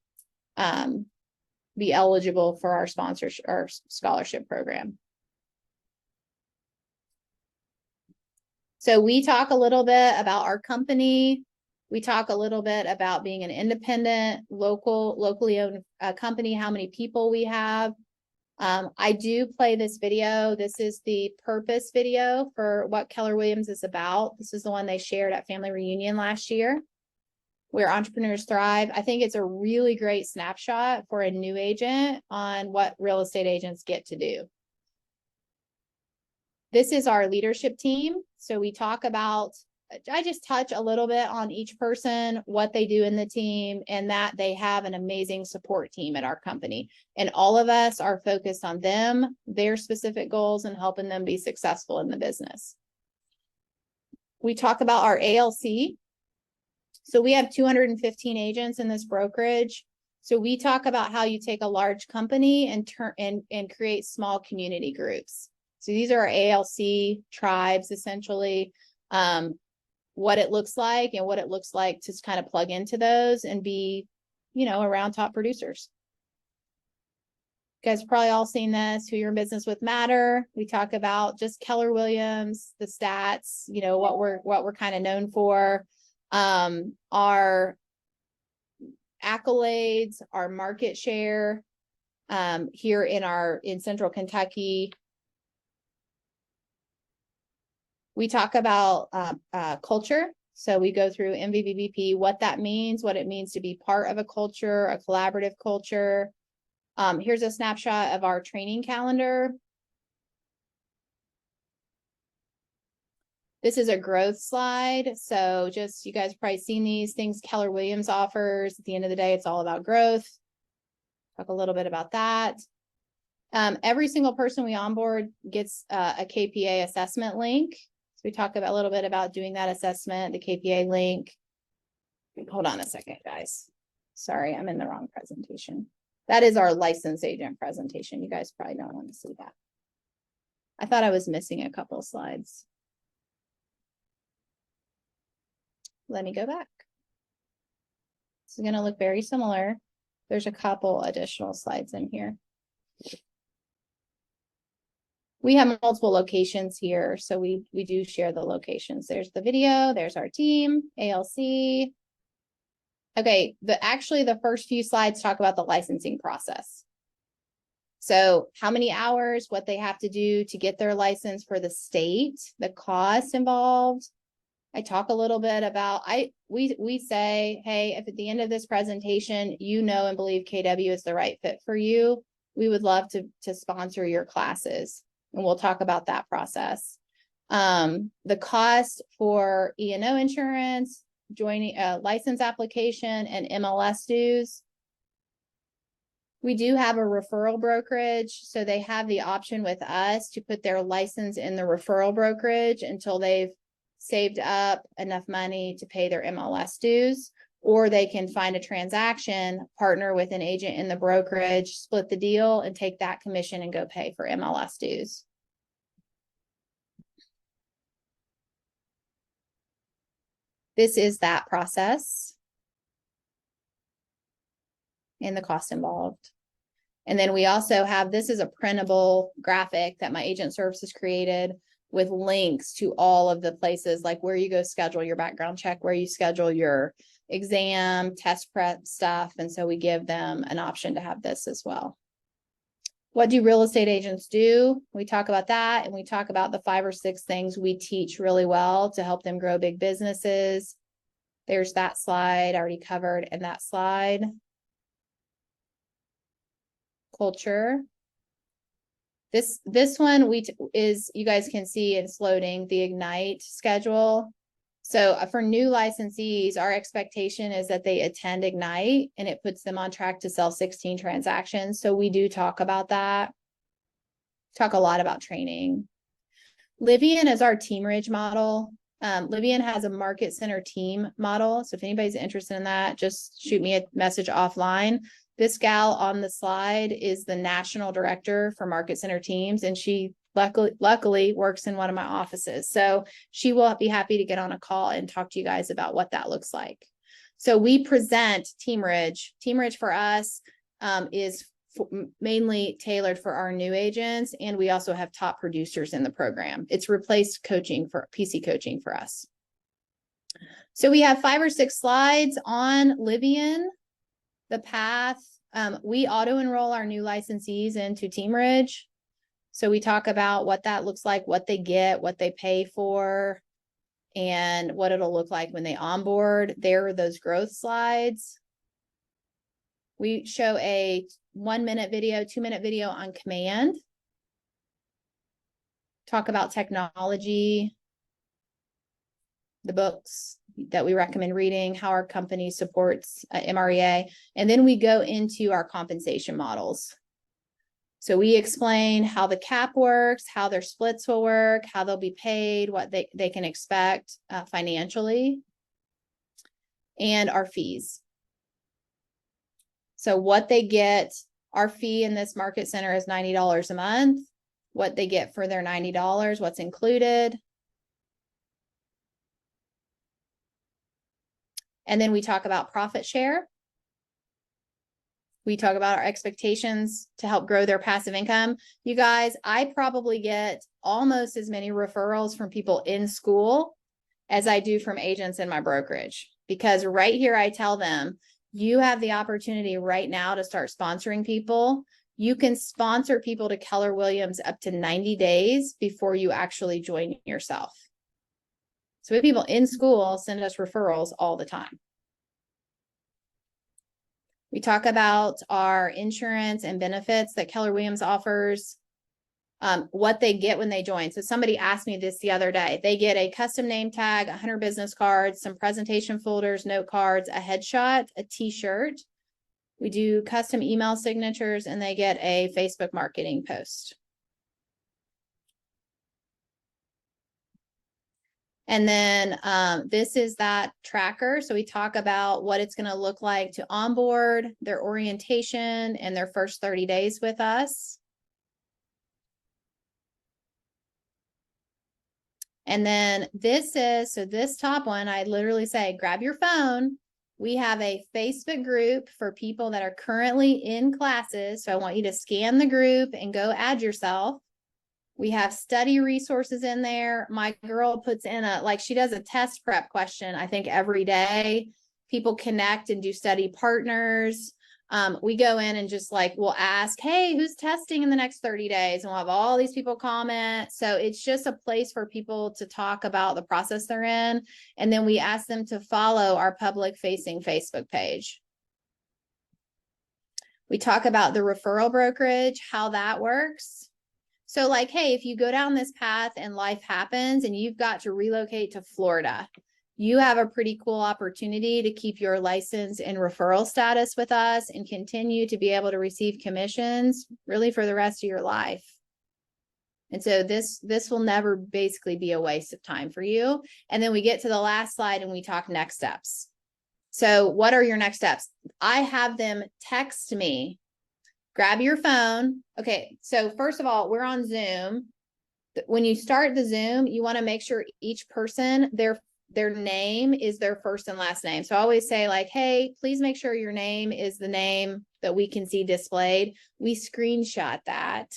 be eligible for our sponsorship or scholarship program. So we talk a little bit about our company. We talk a little bit about being an independent, locally owned company, how many people we have. I do play this video. This is the purpose video for what Keller Williams is about. This is the one they shared at Family Reunion last year, where entrepreneurs thrive. I think it's a really great snapshot for a new agent on what real estate agents get to do. This is our leadership team. So we talk about, I just touch a little bit on each person, what they do in the team, and that they have an amazing support team at our company. And all of us are focused on them, their specific goals, and helping them be successful in the business. We talk about our ALC. So we have 215 agents in this brokerage. So we talk about how you take a large company and create small community groups. So these are our ALC tribes, essentially, what it looks like and what it looks like to kind of plug into those and be, around top producers. You guys have probably all seen this, Who Your Business With Matter. We talk about just Keller Williams, the stats, what we're kind of known for, our accolades, our market share, here in Central Kentucky. We talk about culture. So we go through MVVP, what that means, what it means to be part of a culture, a collaborative culture. Here's a snapshot of our training calendar. This is a growth slide. So just, you guys have probably seen these things Keller Williams offers. At the end of the day, it's all about growth. Talk a little bit about that. Every single person we onboard gets a KPA assessment link. So we talk about a little bit about doing that assessment, the KPA link. Hold on a second, guys. Sorry, I'm in the wrong presentation. That is our licensed agent presentation. You guys probably don't want to see that. I thought I was missing a couple of slides. Let me go back. This is going to look very similar. There's a couple additional slides in here. We have multiple locations here, so we do share the locations. There's the video, there's our team, ALC. Okay, actually the first few slides talk about the licensing process. So how many hours, what they have to do to get their license for the state, the cost involved. I talk a little bit about, we say, hey, if at the end of this presentation, and believe KW is the right fit for you, we would love to sponsor your classes. And we'll talk about that process. The cost for E&O insurance, joining a license application, and MLS dues. We do have a referral brokerage, so they have the option with us to put their license in the referral brokerage until they've saved up enough money to pay their MLS dues, or they can find a transaction, partner with an agent in the brokerage, split the deal, and take that commission and go pay for MLS dues. This is that process and the cost involved. And then we also have, this is a printable graphic that my agent services created with links to all of the places, like where you go schedule your background check, where you schedule your exam, test prep stuff. And so we give them an option to have this as well. What do real estate agents do? We talk about that, and we talk about the 5 or 6 things we teach really well to help them grow big businesses. There's that slide already covered, and that slide. Culture. This one you guys can see it's loading the Ignite schedule. So for new licensees, our expectation is that they attend Ignite, and it puts them on track to sell 16 transactions. So we do talk about that. Talk a lot about training. Livian is our Team Ridge model. Livian has a market center team model. So if anybody's interested in that, just shoot me a message offline. This gal on the slide is the national director for market center teams, and she luckily works in one of my offices. So she will be happy to get on a call and talk to you guys about what that looks like. So we present Teamridge. Teamridge for us is mainly tailored for our new agents, and we also have top producers in the program. It's replaced coaching for PC coaching for us. So we have 5 or 6 slides on Livian, the path. We auto enroll our new licensees into Teamridge. So we talk about what that looks like, what they get, what they pay for, and what it'll look like when they onboard. There are those growth slides. We show a 1-minute video, 2-minute video on command. Talk about technology, the books that we recommend reading, how our company supports MREA. And then we go into our compensation models. So we explain how the cap works, how their splits will work, how they'll be paid, what they can expect financially, and our fees. So what they get, our fee in this market center is $90 a month. What they get for their $90, what's included. And then we talk about profit share. We talk about our expectations to help grow their passive income. You guys, I probably get almost as many referrals from people in school as I do from agents in my brokerage, because right here I tell them, you have the opportunity right now to start sponsoring people. You can sponsor people to Keller Williams up to 90 days before you actually join yourself. So we have people in school send us referrals all the time. We talk about our insurance and benefits that Keller Williams offers, what they get when they join. So somebody asked me this the other day. They get a custom name tag, 100 business cards, some presentation folders, note cards, a headshot, a t-shirt. We do custom email signatures, and they get a Facebook marketing post. And then this is that tracker. So we talk about what it's going to look like to onboard, their orientation, and their first 30 days with us. And then this is, so this top one, I literally say, grab your phone. We have a Facebook group for people that are currently in classes. So I want you to scan the group and go add yourself. We have study resources in there. My girl puts in she does a test prep question, I think, every day. People connect and do study partners. We go in and just we'll ask, hey, who's testing in the next 30 days? And we'll have all these people comment. So it's just a place for people to talk about the process they're in. And then we ask them to follow our public facing Facebook page. We talk about the referral brokerage, how that works. So hey, if you go down this path and life happens and you've got to relocate to Florida, you have a pretty cool opportunity to keep your license and referral status with us and continue to be able to receive commissions really for the rest of your life. And so this will never basically be a waste of time for you. And then we get to the last slide and we talk next steps. So what are your next steps? I have them text me. Grab your phone. Okay, so first of all, we're on Zoom. When you start the Zoom, you want to make sure each person, their name is their first and last name. So I always say hey, please make sure your name is the name that we can see displayed. We screenshot that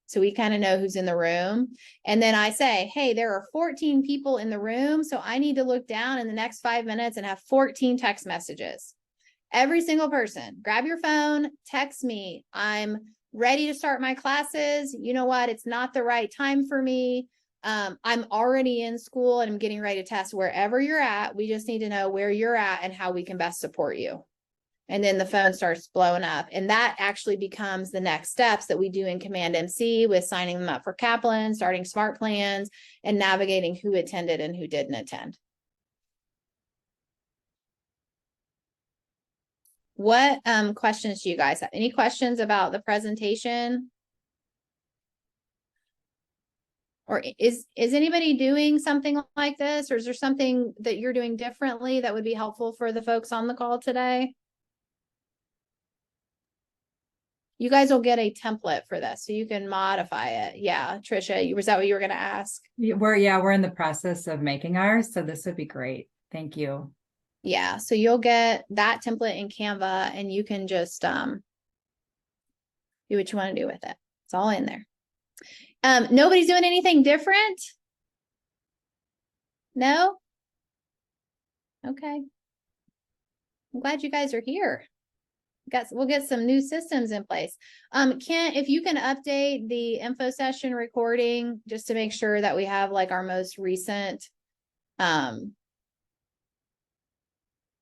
so we kind of know who's in the room. And then I say, hey, there are 14 people in the room. So I need to look down in the next 5 minutes and have 14 text messages. Every single person, grab your phone, text me. I'm ready to start my classes. You know what? It's not the right time for me. I'm already in school and I'm getting ready to test. Wherever you're at, we just need to know where you're at and how we can best support you. And then the phone starts blowing up. And that actually becomes the next steps that we do in Command MC with signing them up for Kaplan, starting smart plans, and navigating who attended and who didn't attend. What questions do you guys have? Any questions about the presentation? Or is anybody doing something like this, or is there something that you're doing differently that would be helpful for the folks on the call today? You guys will get a template for this, so you can modify it. Yeah, Trisha, was that what you were gonna ask? We're in the process of making ours, so this would be great. Thank you. Yeah, so you'll get that template in Canva and you can just do what you want to do with it. It's all in there. Nobody's doing anything different? No? Okay. I'm glad you guys are here. We'll get some new systems in place. Kent, if you can update the info session recording just to make sure that we have like our most recent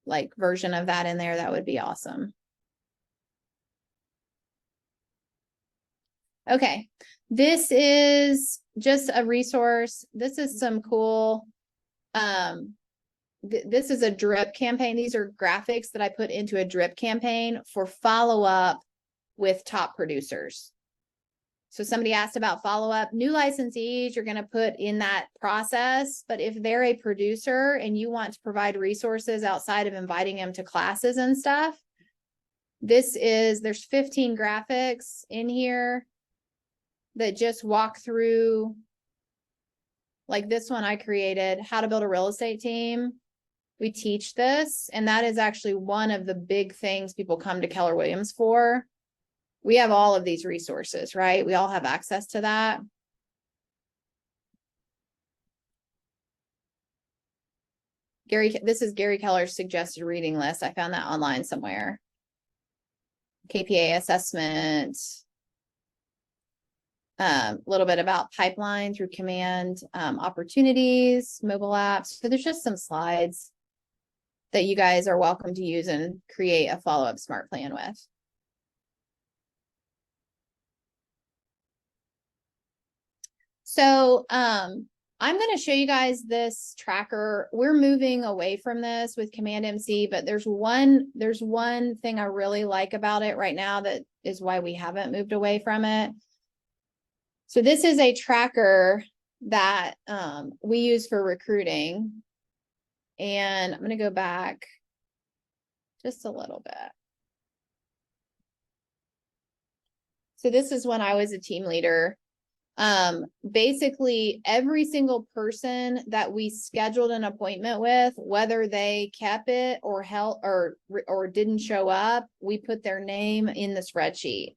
like version of that in there, that would be awesome. Okay, this is just a resource. This is some cool, this is a drip campaign. These are graphics that I put into a drip campaign for follow-up with top producers. So somebody asked about follow-up. New licensees, you're going to put in that process, but if they're a producer and you want to provide resources outside of inviting them to classes and stuff, there's 15 graphics in here that just walk through, like this one I created, how to build a real estate team. We teach this, and that is actually one of the big things people come to Keller Williams for. We have all of these resources, right? We all have access to that. This is Gary Keller's suggested reading list. I found that online somewhere. KPA assessment. A little bit about pipeline through command, opportunities, mobile apps. So there's just some slides that you guys are welcome to use and create a follow-up smart plan with. So I'm going to show you guys this tracker. We're moving away from this with Command MC, but there's one thing I really like about it right now that is why we haven't moved away from it. So this is a tracker that we use for recruiting. And I'm going to go back just a little bit. So this is when I was a team leader. Basically every single person that we scheduled an appointment with, whether they kept it or held or didn't show up, we put their name in the spreadsheet.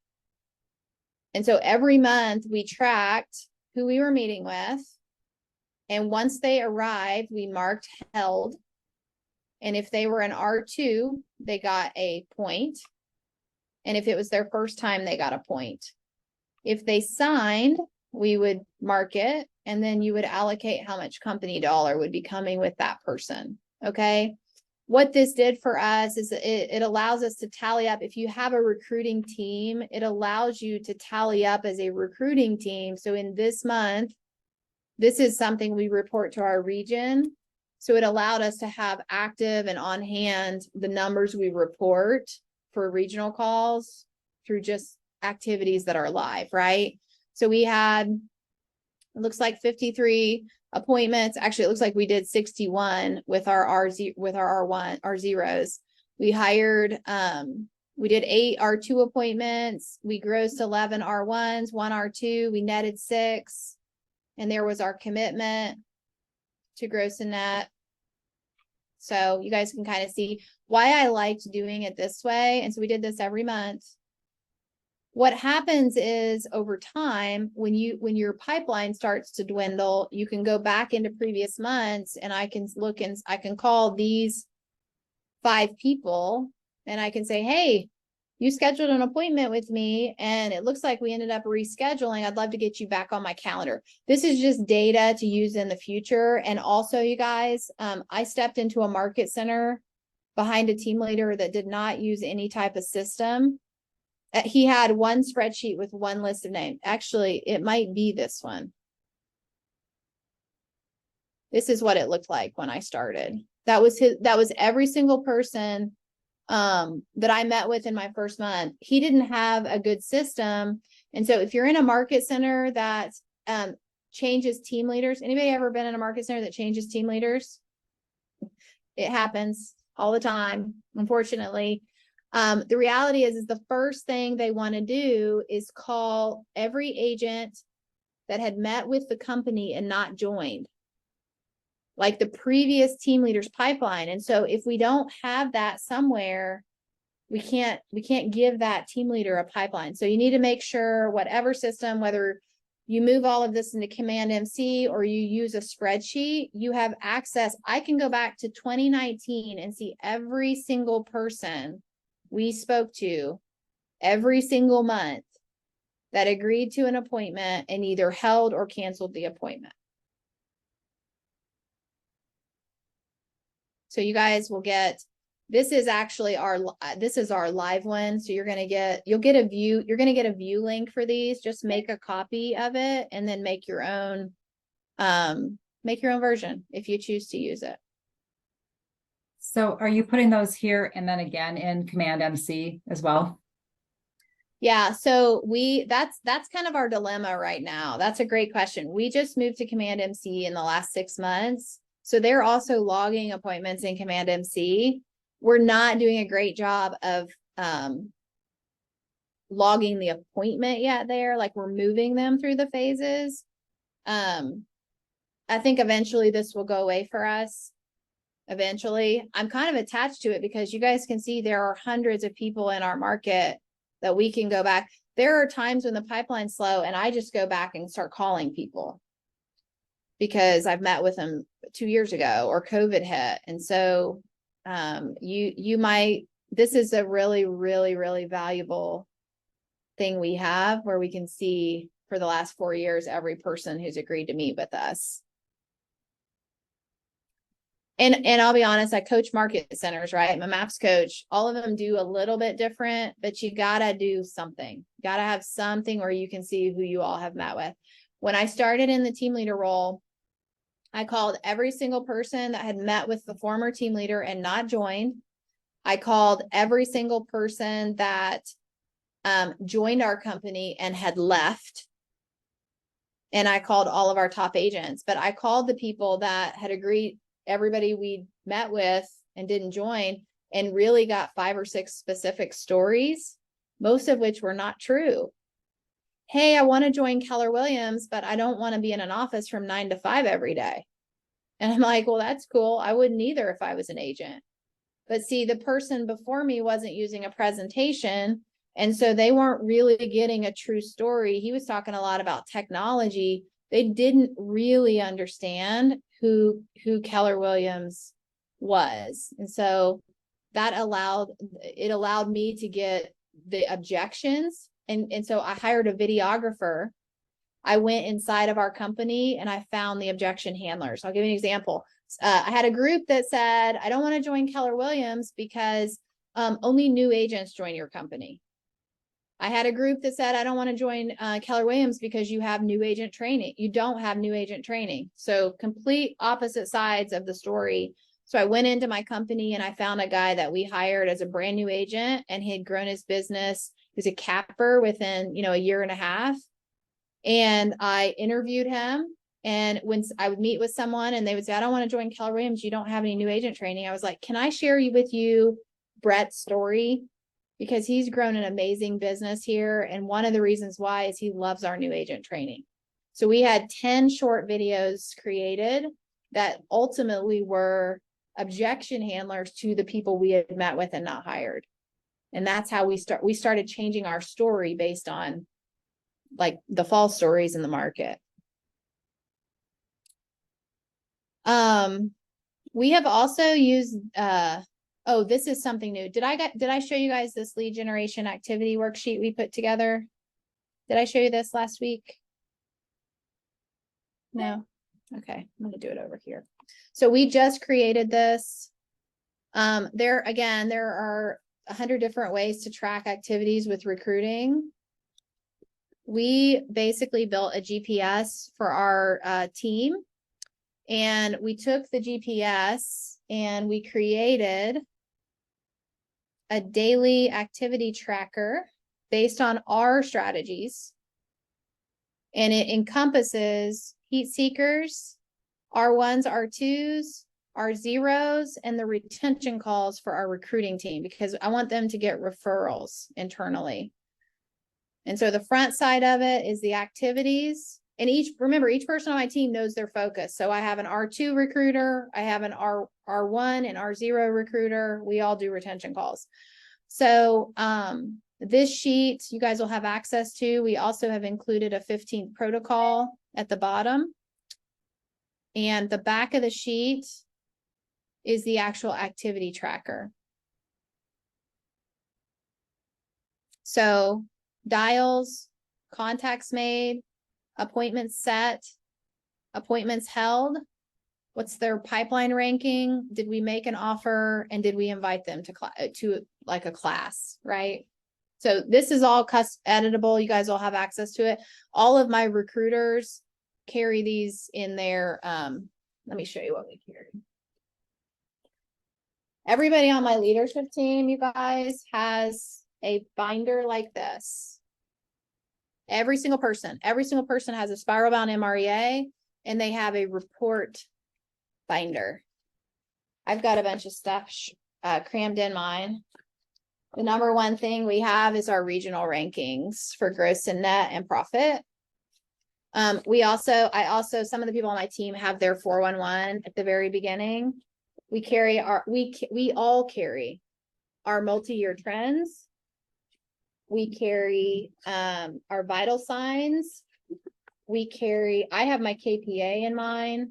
And so every month we tracked who we were meeting with. And once they arrived, we marked held. And if they were an R2, they got a point. And if it was their first time, they got a point. If they signed, we would mark it, and then you would allocate how much company dollar would be coming with that person. Okay. What this did for us is it allows us to tally up. If you have a recruiting team, it allows you to tally up as a recruiting team. So in this month, this is something we report to our region. So it allowed us to have active and on hand the numbers we report for regional calls through just activities that are live, right? So we had, it looks like 53 appointments. Actually, it looks like we did 61 with our R zeros. We hired, we did 8 R2 appointments. We grossed 11 R1s, 1 R2. We netted 6. And there was our commitment to gross and net. So you guys can kind of see why I liked doing it this way. And so we did this every month. What happens is over time, when your pipeline starts to dwindle, you can go back into previous months, and I can look and I can call these 5 people and I can say, hey, you scheduled an appointment with me and it looks like we ended up rescheduling. I'd love to get you back on my calendar. This is just data to use in the future. And also, you guys, I stepped into a market center behind a team leader that did not use any type of system. He had one spreadsheet with one list of names. Actually, it might be this one. This is what it looked like when I started. That was every single person that I met with in my first month. He didn't have a good system. And so if you're in a market center that changes team leaders. Anybody ever been in a market center that changes team leaders? It happens all the time, unfortunately. The reality is the first thing they want to do is call every agent that had met with the company and not joined, like the previous team leader's pipeline. And so if we don't have that somewhere, we can't give that team leader a pipeline. So you need to make sure whatever system, whether you move all of this into Command MC or you use a spreadsheet, you have access. I can go back to 2019 and see every single person we spoke to every single month that agreed to an appointment and either held or canceled the appointment. So you guys will get, this is actually our live one. So you'll get a view link for these. Just make a copy of it and then make your own version if you choose to use it. So are you putting those here and then again in Command MC as well? Yeah, so that's kind of our dilemma right now. That's a great question. We just moved to Command MC in the last 6 months. So they're also logging appointments in Command MC. We're not doing a great job of logging the appointment yet there. Like we're moving them through the phases. I think eventually this will go away for us. Eventually, I'm kind of attached to it because you guys can see there are hundreds of people in our market that we can go back. There are times when the pipeline's slow and I just go back and start calling people because I've met with them 2 years ago or COVID hit. And so this is a really, really, really valuable thing we have where we can see for the last 4 years, every person who's agreed to meet with us. And I'll be honest, I coach market centers, right? I'm a MAPS coach. All of them do a little bit different, but you gotta do something. You gotta have something where you can see who you all have met with. When I started in the team leader role, I called every single person that had met with the former team leader and not joined. I called every single person that joined our company and had left. And I called all of our top agents, but I called the people that had agreed, everybody we met with and didn't join, and really got 5 or 6 specific stories, most of which were not true. Hey, I want to join Keller Williams, but I don't want to be in an office from 9 to 5 every day. And I'm like, well, that's cool. I wouldn't either if I was an agent. But see, the person before me wasn't using a presentation. And so they weren't really getting a true story. He was talking a lot about technology. They didn't really understand who Keller Williams was. And so that allowed me to get the objections. And so I hired a videographer. I went inside of our company and I found the objection handlers. I'll give you an example. I had a group that said, I don't want to join Keller Williams because only new agents join your company. I had a group that said, I don't want to join Keller Williams because you have new agent training. You don't have new agent training. So complete opposite sides of the story. So I went into my company and I found a guy that we hired as a brand new agent, and he had grown his business. He was a capper within, a year and a half. And I interviewed him. And when I would meet with someone and they would say, I don't want to join Keller Williams, you don't have any new agent training. I was like, can I share with you Brett's story? Because he's grown an amazing business here. And one of the reasons why is he loves our new agent training. So we had 10 short videos created that ultimately were objection handlers to the people we had met with and not hired. And that's how we started changing our story based on like the false stories in the market. We have also used, oh, this is something new. Did I show you guys this lead generation activity worksheet we put together? Did I show you this last week? No? Okay, I'm gonna do it over here. So we just created this. There are 100 different ways to track activities with recruiting. We basically built a GPS for our team. And we took the GPS and we created a daily activity tracker based on our strategies. And it encompasses heat seekers, R1s, R2s, R0s, and the retention calls for our recruiting team, because I want them to get referrals internally. And so the front side of it is the activities. And remember, each person on my team knows their focus. So I have an R2 recruiter, I have an R1 and R0 recruiter. We all do retention calls. So, this sheet you guys will have access to. We also have included a 15th protocol at the bottom. And the back of the sheet is the actual activity tracker. So dials, contacts made, appointments set, appointments held, what's their pipeline ranking? Did we make an offer and did we invite them to like a class, right? So this is all editable. You guys all have access to it. All of my recruiters carry these in their, let me show you what we carry. Everybody on my leadership team, you guys, has a binder like this. Every single person has a spiral bound MREA, and they have a report binder. I've got a bunch of stuff crammed in mine. The number one thing we have is our regional rankings for gross and net and profit. Some of the people on my team have their 411 at the very beginning. We all carry our multi-year trends. We carry our vital signs. I have my KPA in mine.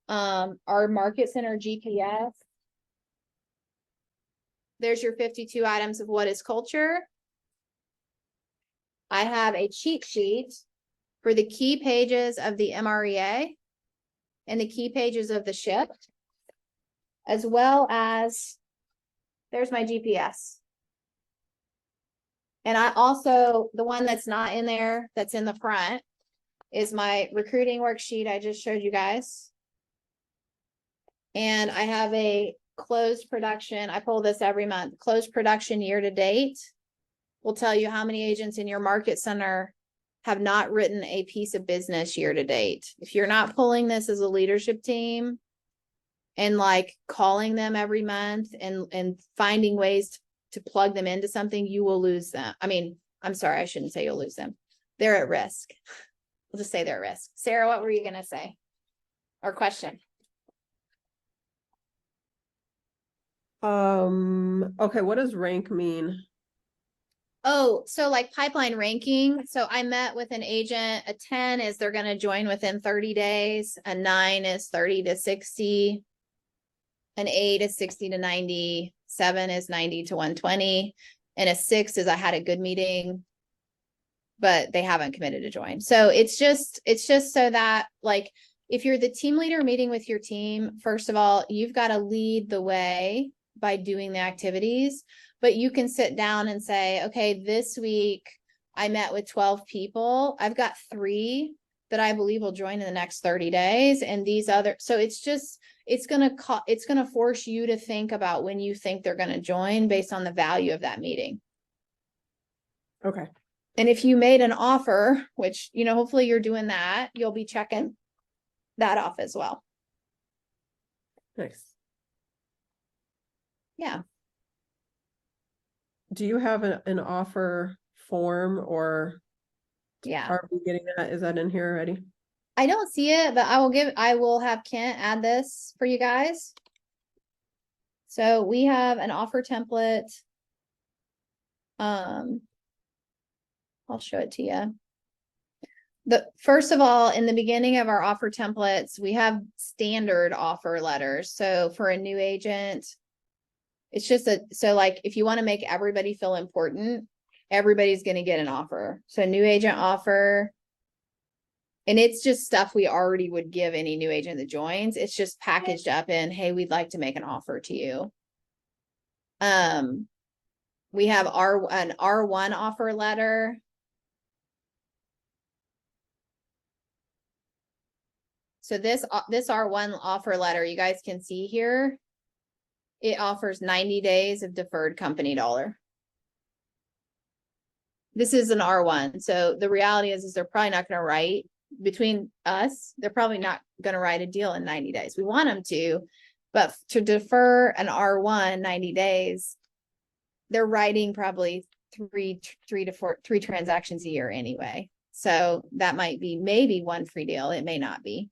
Our market center GPS. There's your 52 items of what is culture. I have a cheat sheet for the key pages of the MREA and the key pages of the SHIP, as well as there's my GPS. And I also, the one that's not in there, that's in the front, is my recruiting worksheet I just showed you guys. And I have a closed production. I pull this every month. Closed production year to date will tell you how many agents in your market center have not written a piece of business year to date. If you're not pulling this as a leadership team and like calling them every month and finding ways to plug them into something, you will lose them. I mean, I'm sorry, I shouldn't say you'll lose them. They're at risk. We'll just say they're at risk. Sarah, what were you going to say? Or question? Okay, what does rank mean? Oh, so like pipeline ranking. So I met with an agent. A 10 is they're going to join within 30 days. A 9 is 30 to 60. An 8 is 60 to 90. 7 is 90 to 120. And a 6 is I had a good meeting, but they haven't committed to join. So it's just so that like, if you're the team leader meeting with your team, first of all, you've got to lead the way by doing the activities, but you can sit down and say, okay, this week I met with 12 people. I've got 3 that I believe will join in the next 30 days. And these other, so it's going to force you to think about when you think they're going to join based on the value of that meeting. Okay. And if you made an offer, which, hopefully you're doing that, you'll be checking that off as well. Nice. Yeah. Do you have an offer form, or Yeah. are we getting that? Is that in here already? I don't see it, but I will have Kent add this for you guys. So we have an offer template. I'll show it to you. First of all, in the beginning of our offer templates, we have standard offer letters. So for a new agent, it's just so like, if you want to make everybody feel important, everybody's going to get an offer. So new agent offer, and it's just stuff we already would give any new agent that joins. It's just packaged up in, hey, we'd like to make an offer to you. We have an R1 offer letter. So this R1 offer letter, you guys can see here, it offers 90 days of deferred company dollar. This is an R1. So the reality is they're probably not going to write between us, they're probably not going to write a deal in 90 days. We want them to, but to defer an R1 90 days, they're writing probably three transactions a year anyway. So that might be maybe one free deal. It may not be.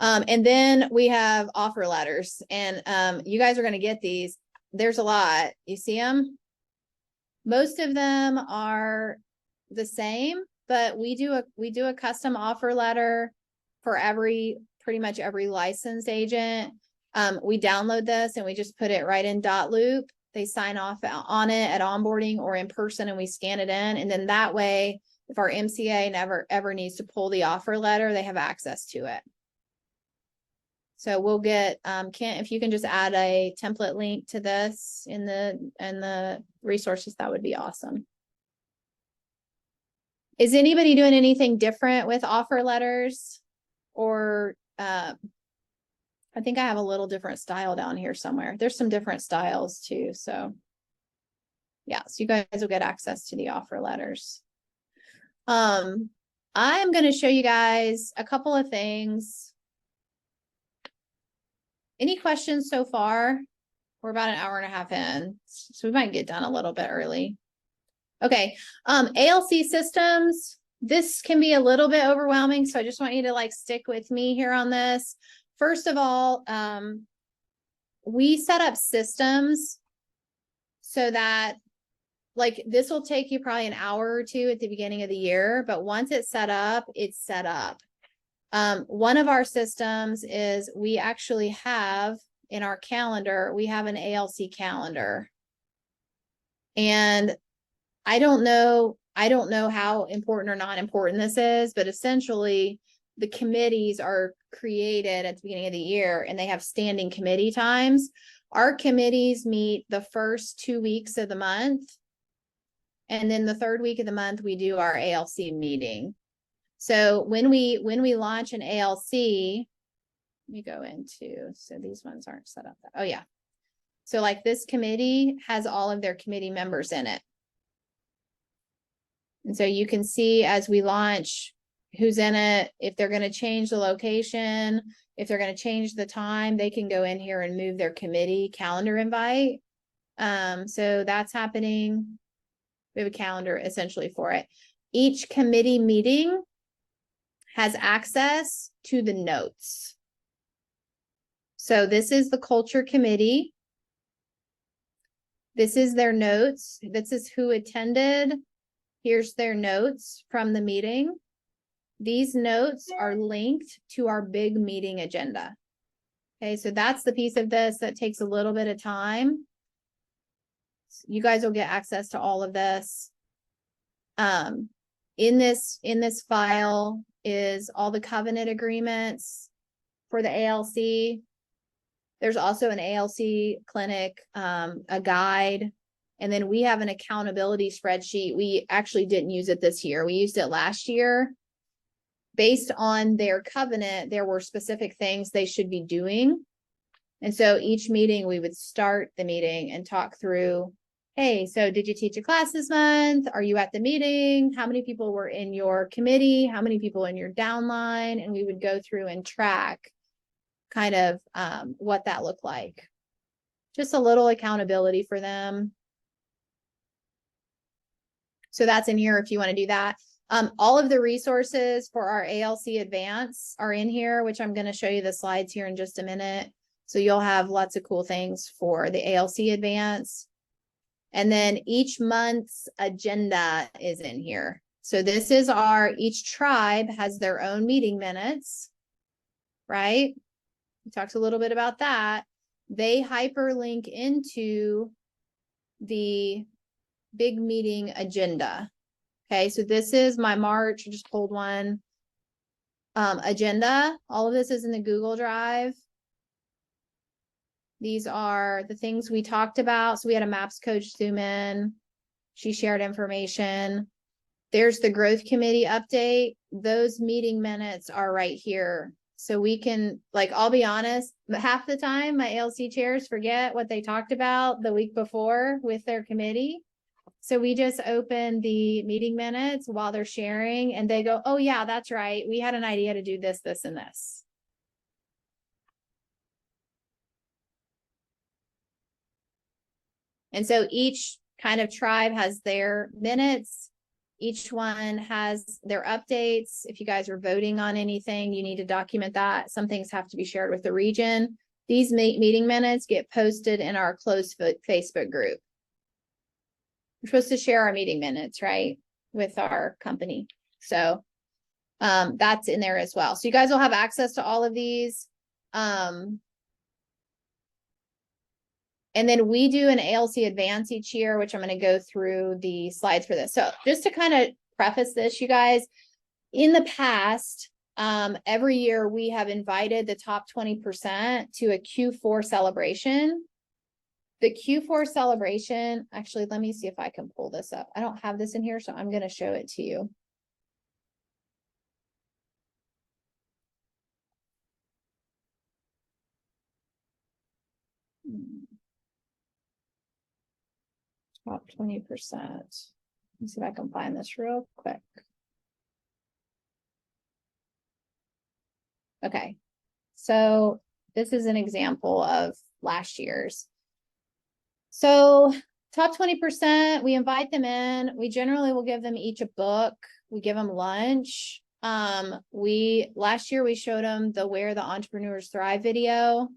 And then we have offer letters, and you guys are going to get these. There's a lot. You see them? Most of them are the same, but we do a custom offer letter for pretty much every licensed agent. We download this and we just put it right in Dotloop. They sign off on it at onboarding or in person, and we scan it in. And then that way, if our MCA never ever needs to pull the offer letter, they have access to it. So we'll get, Kent, if you can just add a template link to this in the resources, that would be awesome. Is anybody doing anything different with offer letters? Or, I think I have a little different style down here somewhere. There's some different styles too. So yeah, so you guys will get access to the offer letters. I'm going to show you guys a couple of things. Any questions so far? We're about an hour and a half in, so we might get done a little bit early. Okay, ALC systems, this can be a little bit overwhelming, so I just want you to like stick with me here on this. First of all, we set up systems so that like this will take you probably an hour or two at the beginning of the year, but once it's set up, it's set up. One of our systems is we actually have in our calendar, we have an ALC calendar. And I don't know how important or not important this is, but essentially the committees are created at the beginning of the year and they have standing committee times. Our committees meet the first 2 weeks of the month. And then the third week of the month, we do our ALC meeting. So when we launch an ALC, let me go into, so these ones aren't set up. Oh yeah. So like this committee has all of their committee members in it. And so you can see as we launch who's in it, if they're going to change the location, if they're going to change the time, they can go in here and move their committee calendar invite. So that's happening. We have a calendar essentially for it. Each committee meeting has access to the notes. So this is the culture committee. This is their notes. This is who attended. Here's their notes from the meeting. These notes are linked to our big meeting agenda. Okay, so that's the piece of this that takes a little bit of time. You guys will get access to all of this. In this file is all the covenant agreements for the ALC. There's also an ALC clinic, a guide, and then we have an accountability spreadsheet. We actually didn't use it this year. We used it last year. Based on their covenant, there were specific things they should be doing. And so each meeting, we would start the meeting and talk through, hey, so did you teach a class this month? Are you at the meeting? How many people were in your committee? How many people in your downline? And we would go through and track kind of what that looked like. Just a little accountability for them. So that's in here if you want to do that. All of the resources for our ALC Advance are in here, which I'm going to show you the slides here in just a minute. So you'll have lots of cool things for the ALC Advance. And then each month's agenda is in here. So this is each tribe has their own meeting minutes, right? We talked a little bit about that. They hyperlink into the big meeting agenda. Okay, so this is my March, I just pulled one, agenda. All of this is in the Google Drive. These are the things we talked about. So we had a MAPS coach zoom in. She shared information. There's the growth committee update. Those meeting minutes are right here. So we can, like, I'll be honest, half the time my ALC chairs forget what they talked about the week before with their committee. So we just open the meeting minutes while they're sharing and they go, oh yeah, that's right. We had an idea to do this, this, and this. And so each kind of tribe has their minutes. Each one has their updates. If you guys are voting on anything, you need to document that. Some things have to be shared with the region. These meeting minutes get posted in our closed Facebook group. We're supposed to share our meeting minutes, right, with our company. So that's in there as well. So you guys will have access to all of these. And then we do an ALC advance each year, which I'm going to go through the slides for this. So just to kind of preface this, you guys, in the past, every year we have invited the top 20% to a Q4 celebration. The Q4 celebration, actually, let me see if I can pull this up. I don't have this in here, so I'm going to show it to you. Top 20%. Let's see if I can find this real quick. Okay, so this is an example of last year's. So top 20%, we invite them in. We generally will give them each a book. We give them lunch. Last year we showed them the Where the Entrepreneurs Thrive video.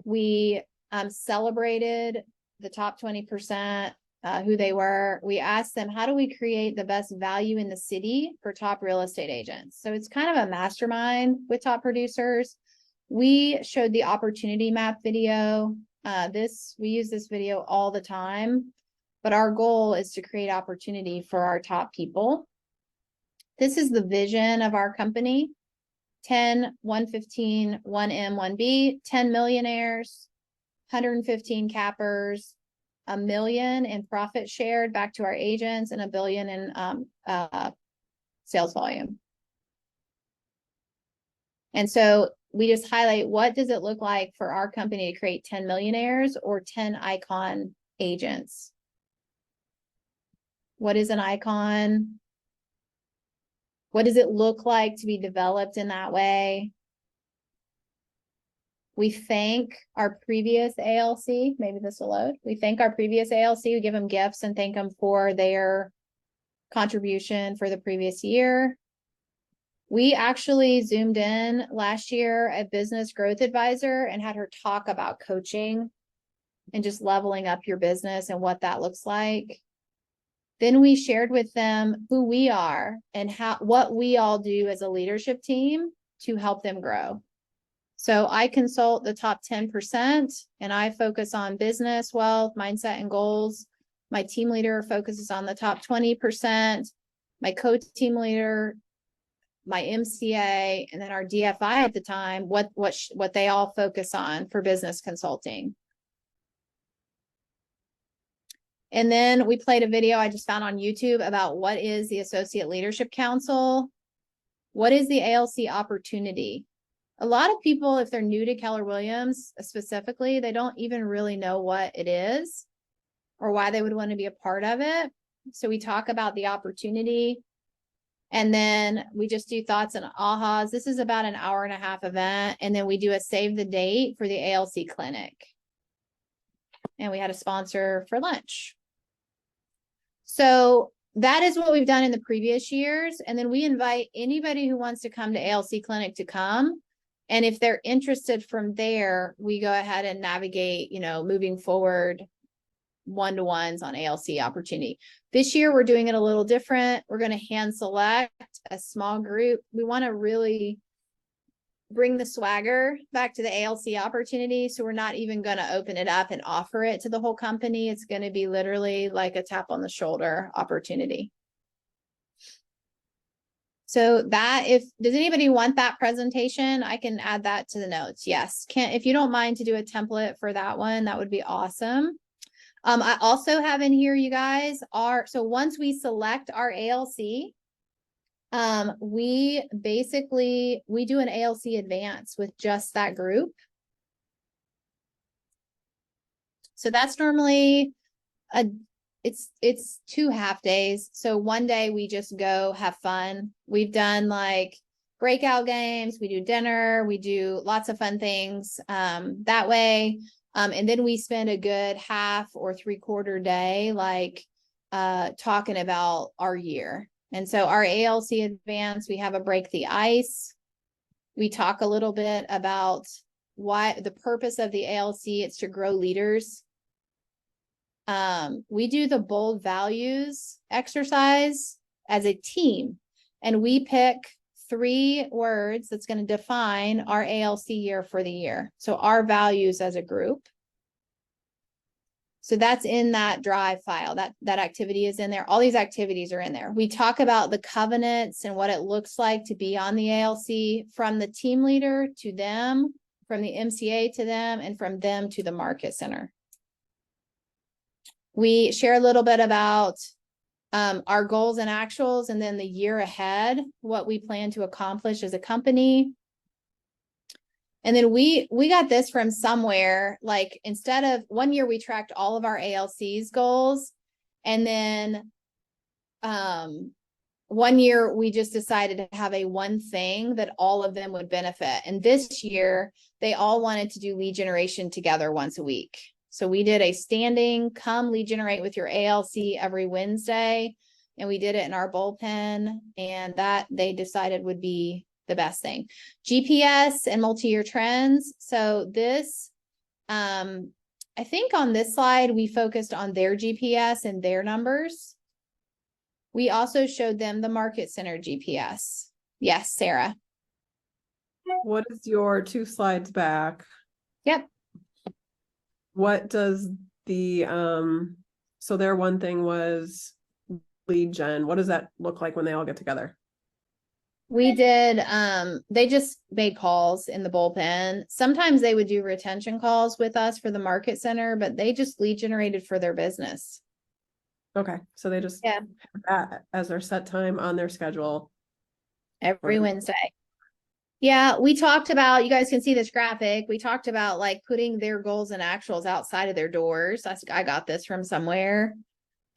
We celebrated the top 20%, who they were. We asked them, how do we create the best value in the city for top real estate agents? So it's kind of a mastermind with top producers. We showed the opportunity map video. We use this video all the time, but our goal is to create opportunity for our top people. This is the vision of our company. 10, 115, 1M, 1B, 10 millionaires, 115 cappers, $1 million in profit shared back to our agents, and $1 billion in sales volume. And so we just highlight, what does it look like for our company to create 10 millionaires or 10 icon agents? What is an icon? What does it look like to be developed in that way? We thank our previous ALC. Maybe this will load. We thank our previous ALC. We give them gifts and thank them for their contribution for the previous year. We actually zoomed in last year a business growth advisor and had her talk about coaching and just leveling up your business and what that looks like. Then we shared with them who we are and what we all do as a leadership team to help them grow. So I consult the top 10% and I focus on business, wealth, mindset, and goals. My team leader focuses on the top 20%, my co-team leader, my MCA, and then our DFI at the time, what they all focus on for business consulting. And then we played a video I just found on YouTube about what is the Associate Leadership Council? What is the ALC opportunity? A lot of people, if they're new to Keller Williams specifically, they don't even really know what it is or why they would want to be a part of it. So we talk about the opportunity, and then we just do thoughts and ahas. This is about an 1.5-hour event. And then we do a save the date for the ALC clinic. And we had a sponsor for lunch. So that is what we've done in the previous years. And then we invite anybody who wants to come to ALC clinic to come. And if they're interested from there, we go ahead and navigate, moving forward one-to-ones on ALC opportunity. This year, we're doing it a little different. We're going to hand select a small group. We want to really bring the swagger back to the ALC opportunity. So we're not even going to open it up and offer it to the whole company. It's going to be literally like a tap on the shoulder opportunity. So does anybody want that presentation? I can add that to the notes. Yes. If you don't mind to do a template for that one, that would be awesome. I also have in here, you guys, so once we select our ALC, we do an ALC advance with just that group. So that's normally it's 2 half days. So one day we just go have fun. We've done like breakout games, we do dinner, we do lots of fun things that way. And then we spend a good half or 3/4 day like talking about our year. And so our ALC advance, we have a break the ice. We talk a little bit about why the purpose of the ALC, it's to grow leaders. We do the bold values exercise as a team, and we pick 3 words that's going to define our ALC year for the year. So our values as a group. So that's in that drive file, that activity is in there. All these activities are in there. We talk about the covenants and what it looks like to be on the ALC, from the team leader to them, from the MCA to them, and from them to the market center. We share a little bit about our goals and actuals, and then the year ahead, what we plan to accomplish as a company. And then we got this from somewhere, like instead of one year, we tracked all of our ALC's goals. And then one year we just decided to have a one thing that all of them would benefit. And this year they all wanted to do lead generation together once a week. So we did a standing come lead generate with your ALC every Wednesday. And we did it in our bullpen, and that they decided would be the best thing. GPS and multi-year trends. So this, I think on this slide, we focused on their GPS and their numbers. We also showed them the market center GPS. Yes, Sarah. What is your 2 slides back? Yep. What does the, so their one thing was lead gen. What does that look like when they all get together? We did, they just made calls in the bullpen. Sometimes they would do retention calls with us for the market center, but they just lead generated for their business. Okay, so they just Yeah. have that as their set time on their schedule. Every Okay. Wednesday. Yeah, we talked about, you guys can see this graphic. We talked about like putting their goals and actuals outside of their doors. I got this from somewhere.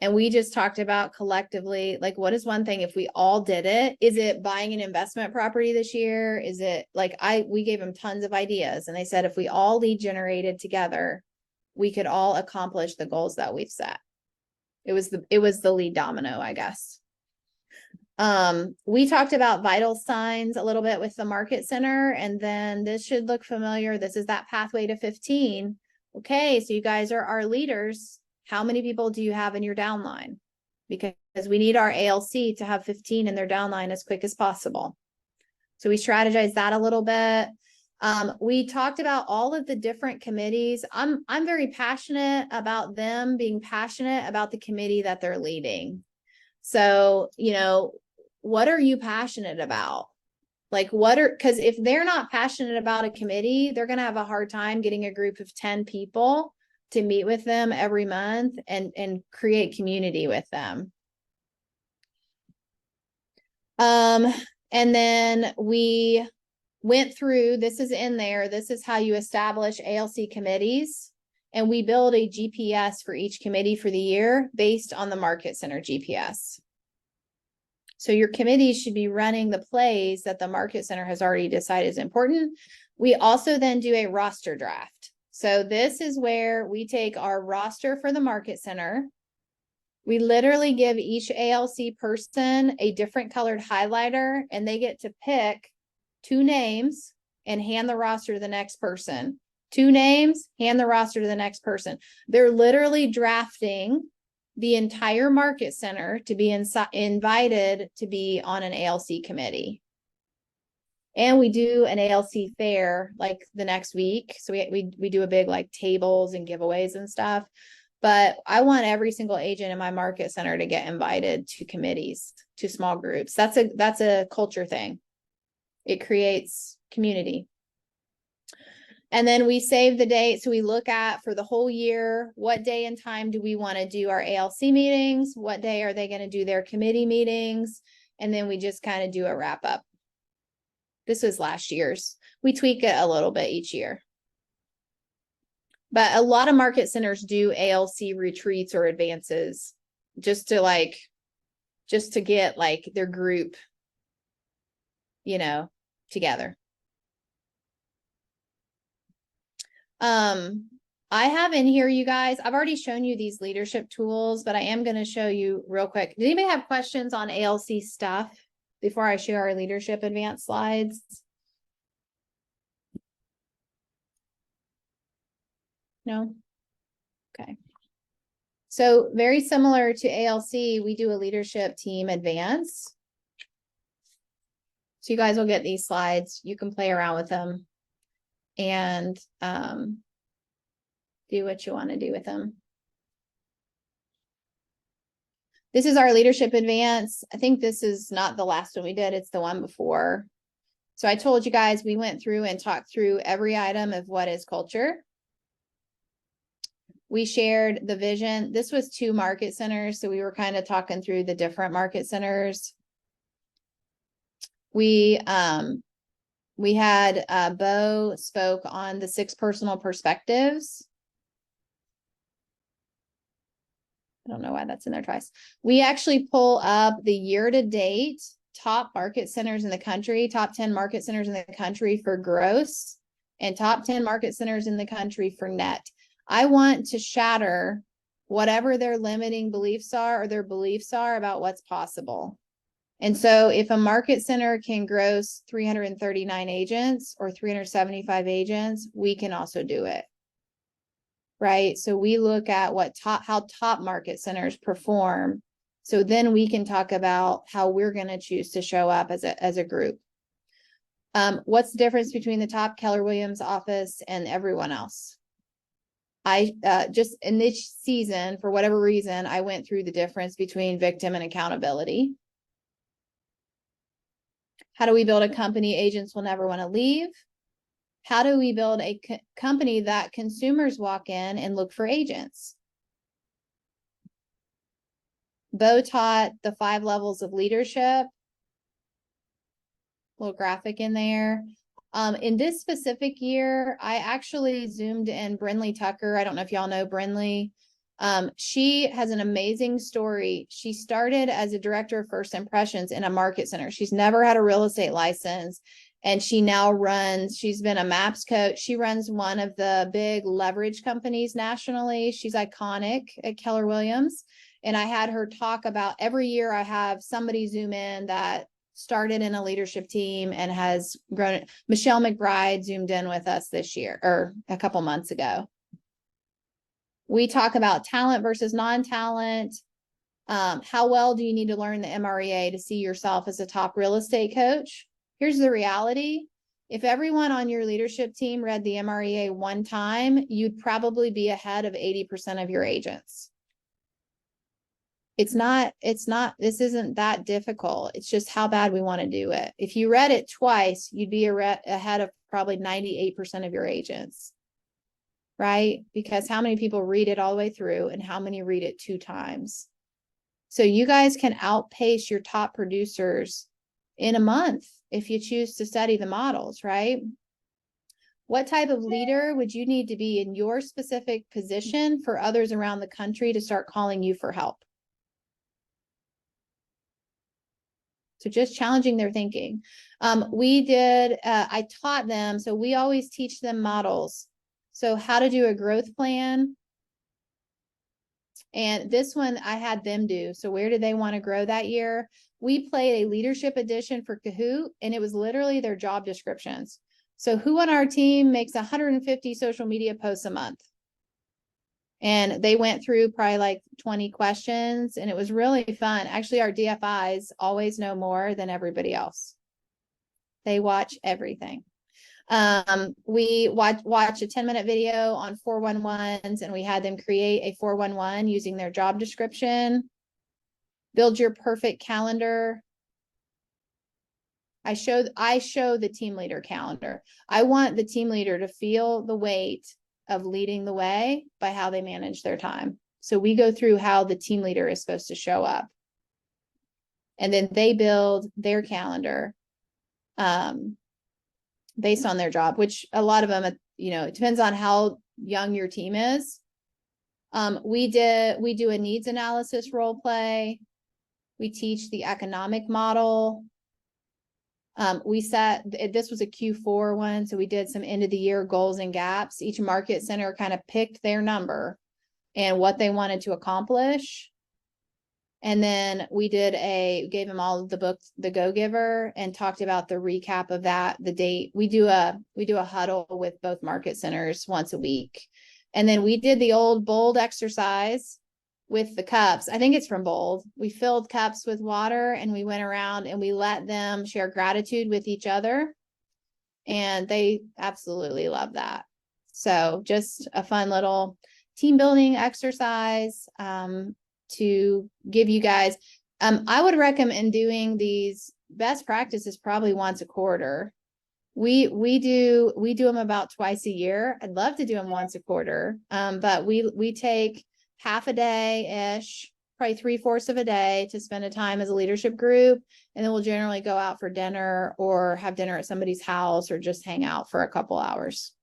And we just talked about collectively, like, what is one thing if we all did it? Is it buying an investment property this year? Is it like, we gave them tons of ideas, and they said, if we all lead generated together, we could all accomplish the goals that we've set. It was the lead domino, I guess. We talked about vital signs a little bit with the market center, and then this should look familiar. This is that pathway to 15. Okay, so you guys are our leaders. How many people do you have in your downline? Because we need our ALC to have 15 in their downline as quick as possible. So we strategized that a little bit. We talked about all of the different committees. I'm very passionate about them being passionate about the committee that they're leading. So, what are you passionate about? Like because if they're not passionate about a committee, they're going to have a hard time getting a group of 10 people to meet with them every month and create community with them. And then we went through, this is in there, this is how you establish ALC committees, and we build a GPS for each committee for the year based on the market center GPS. So your committees should be running the plays that the market center has already decided is important. We also then do a roster draft. So this is where we take our roster for the market center. We literally give each ALC person a different colored highlighter, and they get to pick 2 names and hand the roster to the next person. 2 names, hand the roster to the next person. They're literally drafting the entire market center to be invited to be on an ALC committee. And we do an ALC fair like the next week. So we do a big like tables and giveaways and stuff. But I want every single agent in my market center to get invited to committees, to small groups. That's a culture thing. It creates community. And then we save the date. So we look at for the whole year, what day and time do we want to do our ALC meetings? What day are they going to do their committee meetings? And then we just kind of do a wrap up. This was last year's. We tweak it a little bit each year. But a lot of market centers do ALC retreats or advances just to get like their group, together. I have in here, you guys, I've already shown you these leadership tools, but I am going to show you real quick. Does anybody have questions on ALC stuff before I share our leadership advanced slides? No? Okay. So very similar to ALC, we do a leadership team advance. So you guys will get these slides. You can play around with them and do what you want to do with them. This is our leadership advance. I think this is not the last one we did. It's the one before. So I told you guys, we went through and talked through every item of what is culture. We shared the vision. This was 2 market centers. So we were kind of talking through the different market centers. We had Bo spoke on the 6 personal perspectives. I don't know why that's in there twice. We actually pull up the year-to-date top market centers in the country, top 10 market centers in the country for gross, and top 10 market centers in the country for net. I want to shatter whatever their limiting beliefs are or their beliefs are about what's possible. And so if a market center can gross 339 agents or 375 agents, we can also do it. Right? So we look at how top market centers perform. So then we can talk about how we're going to choose to show up as a group. What's the difference between the top Keller Williams office and everyone else? I just in this season, for whatever reason, I went through the difference between victim and accountability. How do we build a company agents will never want to leave? How do we build a company that consumers walk in and look for agents? Bo taught the 5 levels of leadership. Little graphic in there. In this specific year, I actually zoomed in Brinley Tucker. I don't know if y'all know Brinley. She has an amazing story. She started as a director of first impressions in a market center. She's never had a real estate license. And she now she's been a MAPS coach. She runs one of the big leverage companies nationally. She's iconic at Keller Williams. And I had her talk about every year I have somebody zoom in that started in a leadership team and has grown. Michelle McBride zoomed in with us this year or a couple months ago. We talk about talent versus non-talent. How well do you need to learn the MREA to see yourself as a top real estate coach? Here's the reality. If everyone on your leadership team read the MREA 1 time, you'd probably be ahead of 80% of your agents. This isn't that difficult. It's just how bad we want to do it. If you read it twice, you'd be ahead of probably 98% of your agents, right? Because how many people read it all the way through and how many read it 2 times? So you guys can outpace your top producers in a month if you choose to study the models, right? What type of leader would you need to be in your specific position for others around the country to start calling you for help? So just challenging their thinking. I taught them, so we always teach them models. So how to do a growth plan. And this one I had them do. So where did they want to grow that year? We played a leadership edition for Kahoot, and it was literally their job descriptions. So who on our team makes 150 social media posts a month? And they went through probably like 20 questions, and it was really fun. Actually, our DFIs always know more than everybody else. They watch everything. We watch a 10-minute video on 411s, and we had them create a 411 using their job description. Build your perfect calendar. I show the team leader calendar. I want the team leader to feel the weight of leading the way by how they manage their time. So we go through how the team leader is supposed to show up. And then they build their calendar based on their job, which a lot of them, it depends on how young your team is. We do a needs analysis role play. We teach the economic model. This was a Q4 one, so we did some end of the year goals and gaps. Each market center kind of picked their number and what they wanted to accomplish. And then we gave them all the book, The Go Giver, and talked about the recap of that, the date. We do a huddle with both market centers once a week. And then we did the old bold exercise with the cups. I think it's from Bold. We filled cups with water and we went around and we let them share gratitude with each other. And they absolutely love that. So just a fun little team building exercise to give you guys. I would recommend doing these best practices probably once a quarter. We do them about twice a year. I'd love to do them once a quarter. But we take half a day-ish, probably 3/4 of a day to spend a time as a leadership group. And then we'll generally go out for dinner or have dinner at somebody's house or just hang out for a couple hours.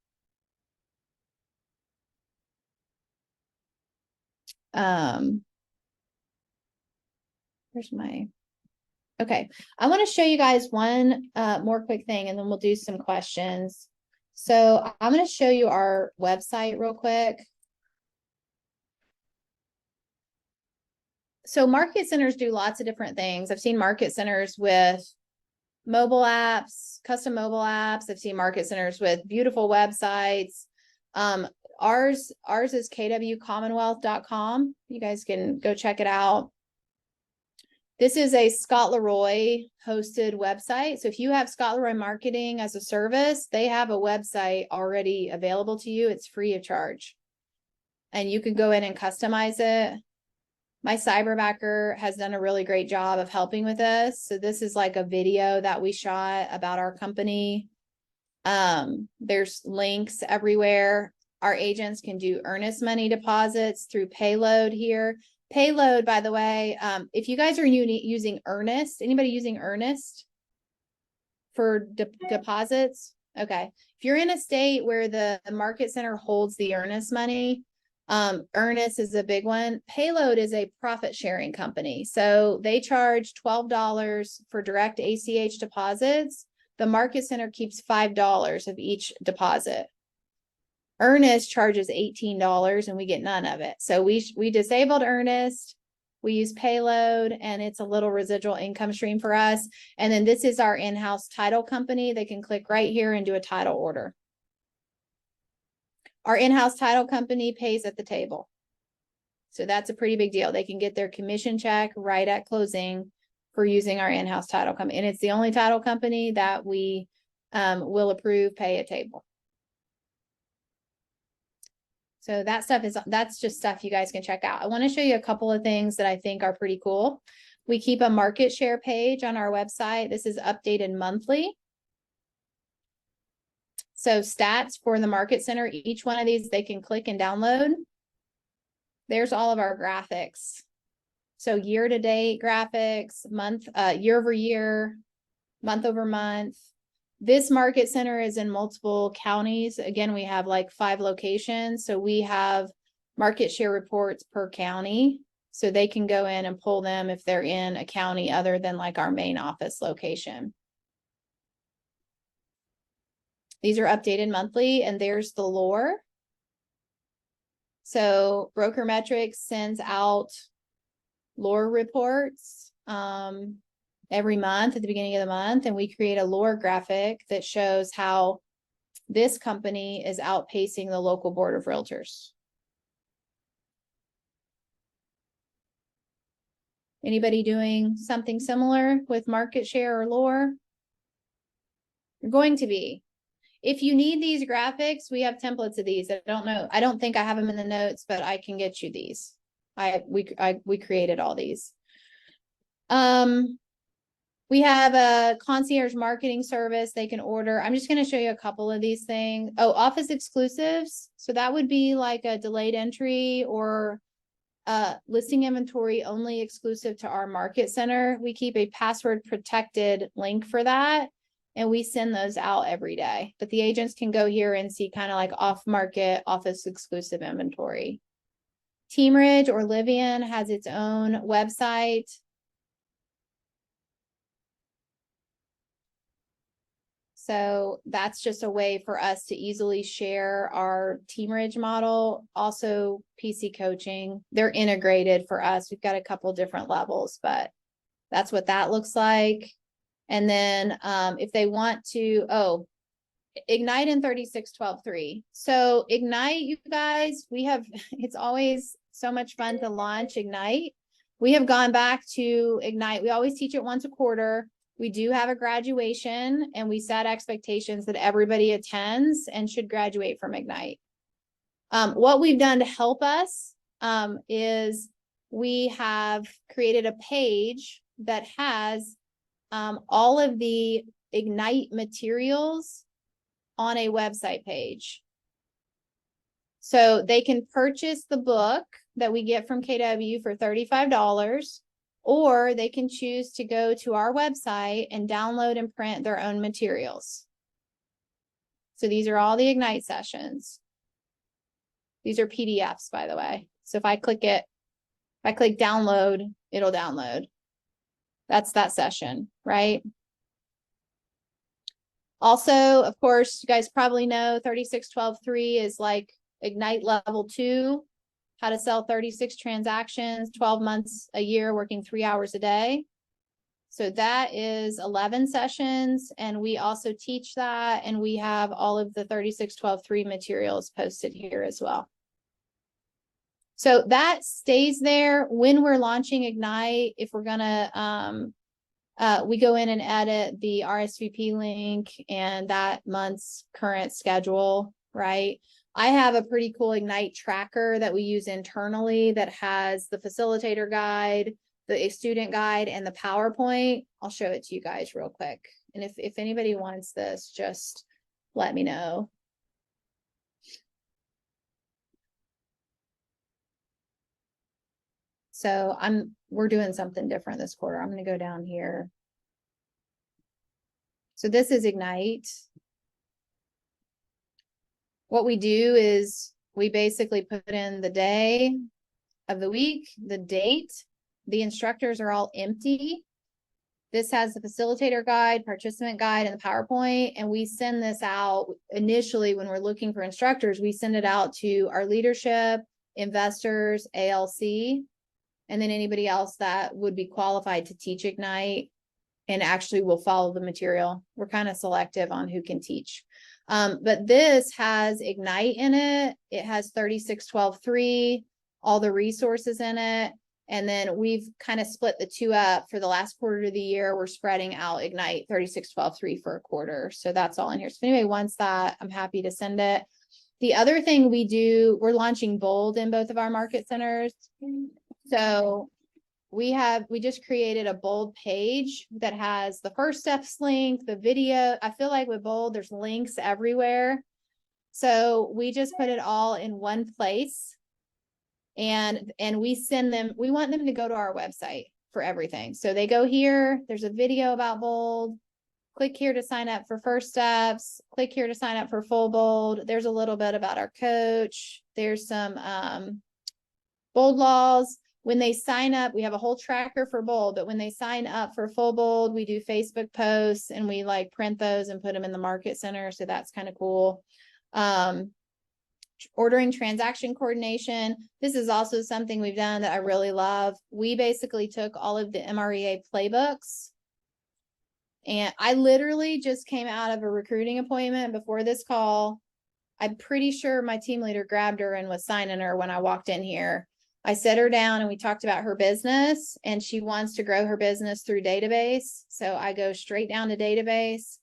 Okay. I want to show you guys one more quick thing and then we'll do some questions. So I'm going to show you our website real quick. So market centers do lots of different things. I've seen market centers with mobile apps, custom mobile apps. I've seen market centers with beautiful websites. Ours is kwcommonwealth.com. You guys can go check it out. This is a Scott Leroy hosted website. So if you have Scott Leroy Marketing as a service, they have a website already available to you. It's free of charge. And you can go in and customize it. My cyberbacker has done a really great job of helping with this. So this is like a video that we shot about our company. There's links everywhere. Our agents can do earnest money deposits through Payload here. Payload, by the way, if you guys are using Earnest, anybody using Earnest for deposits? Okay. If you're in a state where the market center holds the earnest money, Earnest is a big one. Payload is a profit sharing company. So they charge $12 for direct ACH deposits. The market center keeps $5 of each deposit. Earnest charges $18 and we get none of it. So we disabled Earnest. We use Payload and it's a little residual income stream for us. And then this is our in-house title company. They can click right here and do a title order. Our in-house title company pays at the table. So that's a pretty big deal. They can get their commission check right at closing for using our in-house title company. And it's the only title company that we will approve pay at table. So that's just stuff you guys can check out. I want to show you a couple of things that I think are pretty cool. We keep a market share page on our website. This is updated monthly. So stats for the market center, each one of these they can click and download. There's all of our graphics. So year-to-date graphics, year over year, month over month. This market center is in multiple counties. Again, we have like 5 locations. So we have market share reports per county. So they can go in and pull them if they're in a county other than like our main office location. These are updated monthly and there's the lore. So Broker Metrics sends out lore reports every month at the beginning of the month. And we create a lore graphic that shows how this company is outpacing the local board of realtors. Anybody doing something similar with market share or lore? You're going to be. If you need these graphics, we have templates of these. I don't know. I don't think I have them in the notes, but I can get you these. We created all these. We have a concierge marketing service they can order. I'm just going to show you a couple of these things. Oh, office exclusives. So that would be like a delayed entry or listing inventory only exclusive to our market center. We keep a password protected link for that. and we send those out every day. But the agents can go here and see kind of like off-market, office exclusive inventory. Teamridge or Livian has its own website. So that's just a way for us to easily share our Teamridge model. Also PC coaching, they're integrated for us. We've got a couple different levels, but that's what that looks like. And then if they want to, Ignite in 36-12-3. So Ignite, you guys, we have, it's always so much fun to launch Ignite. We have gone back to Ignite. We always teach it once a quarter. We do have a graduation, and we set expectations that everybody attends and should graduate from Ignite. What we've done to help us is we have created a page that has all of the Ignite materials on a website page. So they can purchase the book that we get from KW for $35, or they can choose to go to our website and download and print their own materials. So these are all the Ignite sessions. These are PDFs, by the way. So if I click it, if I click download, it'll download. That's that session, right? Also, of course, you guys probably know 36-12-3 is like Ignite level 2, how to sell 36 transactions, 12 months a year, working 3 hours a day. So that is 11 sessions. And we also teach that. And we have all of the 36-12-3 materials posted here as well. So that stays there when we're launching Ignite. If we're gonna, we go in and edit the RSVP link and that month's current schedule, right? I have a pretty cool Ignite tracker that we use internally that has the facilitator guide, the student guide, and the PowerPoint. I'll show it to you guys real quick. And if anybody wants this, just let me know. So we're doing something different this quarter. I'm going to go down here. So this is Ignite. What we do is we basically put in the day of the week, the date. The instructors are all empty. This has the facilitator guide, participant guide, and the PowerPoint. And we send this out initially when we're looking for instructors. We send it out to our leadership, investors, ALC, and then anybody else that would be qualified to teach Ignite and actually will follow the material. We're kind of selective on who can teach. But this has Ignite in it. It has 36-12-3, all the resources in it. And then we've kind of split the two up for the last quarter of the year. We're spreading out Ignite 36-12-3 for a quarter. So that's all in here. So if anybody wants that, I'm happy to send it. The other thing we do, we're launching Bold in both of our market centers. So we just created a Bold page that has the first steps link, the video. I feel like with Bold, there's links everywhere. So we just put it all in one place. And we send them, we want them to go to our website for everything. So they go here, there's a video about Bold. Click here to sign up for first steps. Click here to sign up for full Bold. There's a little bit about our coach. There's some Bold laws. When they sign up, we have a whole tracker for Bold, but when they sign up for full Bold, we do Facebook posts and we like print those and put them in the market center. So that's kind of cool. Ordering transaction coordination. This is also something we've done that I really love. We basically took all of the MREA playbooks, and I literally just came out of a recruiting appointment before this call. I'm pretty sure my team leader grabbed her and was signing her when I walked in here. I set her down and we talked about her business, and she wants to grow her business through database. So I go straight down to database.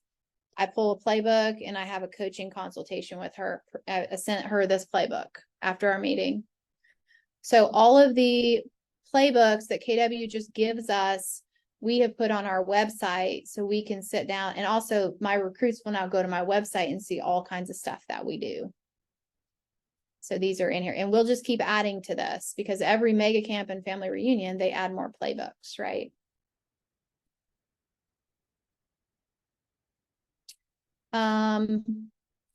I pull a playbook and I have a coaching consultation with her. I sent her this playbook after our meeting. So all of the playbooks that KW just gives us, we have put on our website so we can sit down. And also my recruits will now go to my website and see all kinds of stuff that we do. So these are in here, and we'll just keep adding to this because every mega camp and family reunion, they add more playbooks, right?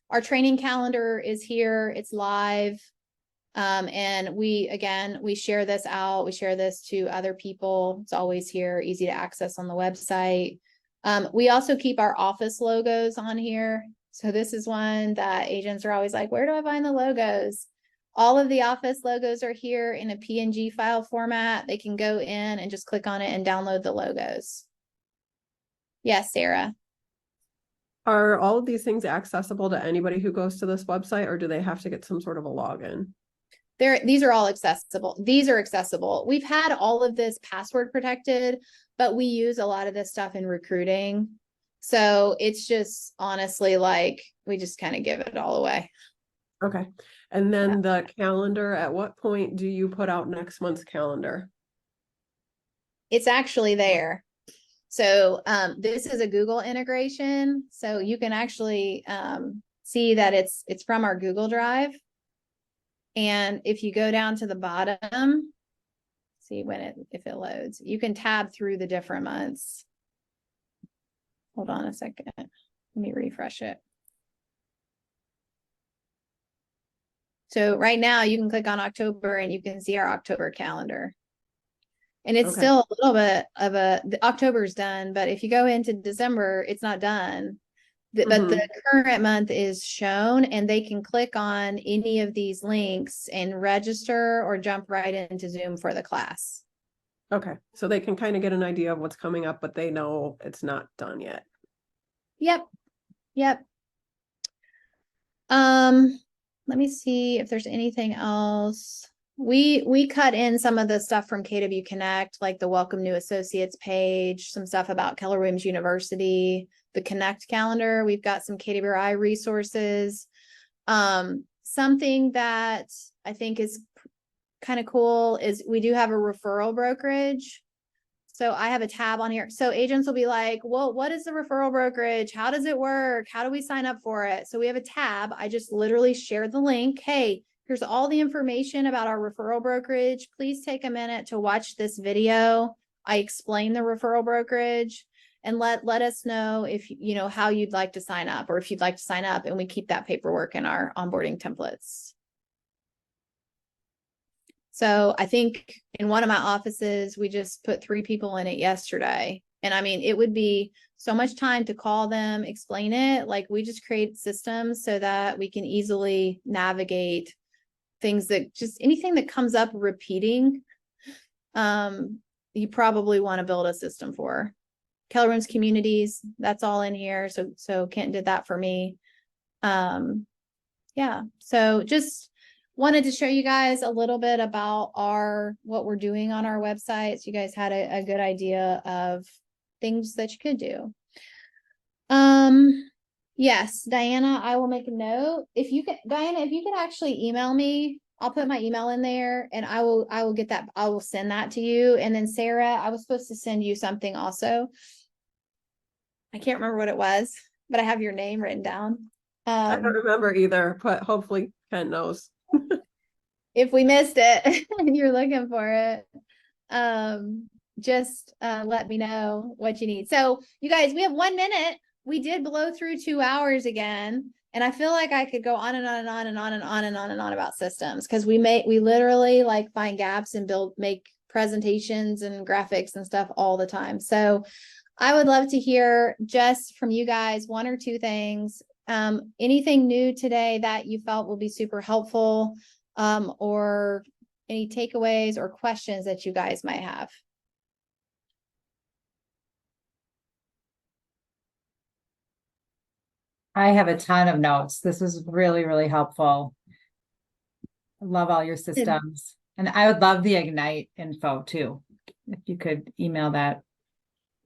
Our training calendar is here, it's live. And we share this out. We share this to other people. It's always here, easy to access on the website. We also keep our office logos on here. So this is one that agents are always like, where do I find the logos? All of the office logos are here in a PNG file format. They can go in and just click on it and download the logos. Yes, Sarah. Are all of these things accessible to anybody who goes to this website, or do they have to get some sort of a login? These are all accessible. These are accessible. We've had all of this password protected, but we use a lot of this stuff in recruiting. So it's just honestly like, we just kind of give it all away. Okay. And then the calendar, at what point do you put out next month's calendar? It's actually there. So this is a Google integration. So you can actually see that it's from our Google Drive. And if you go down to the bottom, see if it loads, you can tab through the different months. Hold on a second. Let me refresh it. So right now you can click on October and you can see our October calendar. And it's still a little bit of the October's done, but if you go into December, it's not done. But the current month is shown, and they can click on any of these links and register or jump right into Zoom for the class. Okay. So they can kind of get an idea of what's coming up, but they know it's not done yet. Yep. Yep. Let me see if there's anything else. We cut in some of the stuff from KW Connect, like the Welcome New Associates page, some stuff about Keller Williams University, the Connect calendar. We've got some KWI resources. Something that I think is kind of cool is we do have a referral brokerage. So I have a tab on here. So agents will be like, well, what is the referral brokerage? How does it work? How do we sign up for it? So we have a tab. I just literally share the link. Hey, here's all the information about our referral brokerage. Please take a minute to watch this video. I explain the referral brokerage and let us know if you know how you'd like to sign up, or if you'd like to sign up, and we keep that paperwork in our onboarding templates. So I think in one of my offices, we just put 3 people in it yesterday. And I mean, it would be so much time to call them, explain it. Like, we just create systems so that we can easily navigate things that just anything that comes up repeating. You probably want to build a system for. Keller Williams Communities, that's all in here. So Kent did that for me. Yeah, so just wanted to show you guys a little bit about what we're doing on our website, so you guys had a good idea of things that you could do. Yes, Diana, I will make a note. Diana, if you could actually email me, I'll put my email in there, and I will get that. I will send that to you. And then Sarah, I was supposed to send you something also. I can't remember what it was, but I have your name written down. I don't remember either, but hopefully Ken knows. If we missed it and you're looking for it, just let me know what you need. So you guys, we have 1 minute. We did blow through 2 hours again. And I feel like I could go on and on and on and on and on and on and on about systems, because we literally like find gaps and make presentations and graphics and stuff all the time. So I would love to hear just from you guys 1 or 2 things. Anything new today that you felt will be super helpful, or any takeaways or questions that you guys might have. I have a ton of notes. This was really, really helpful. I love all your systems. And I would love the Ignite info too. If you could email that.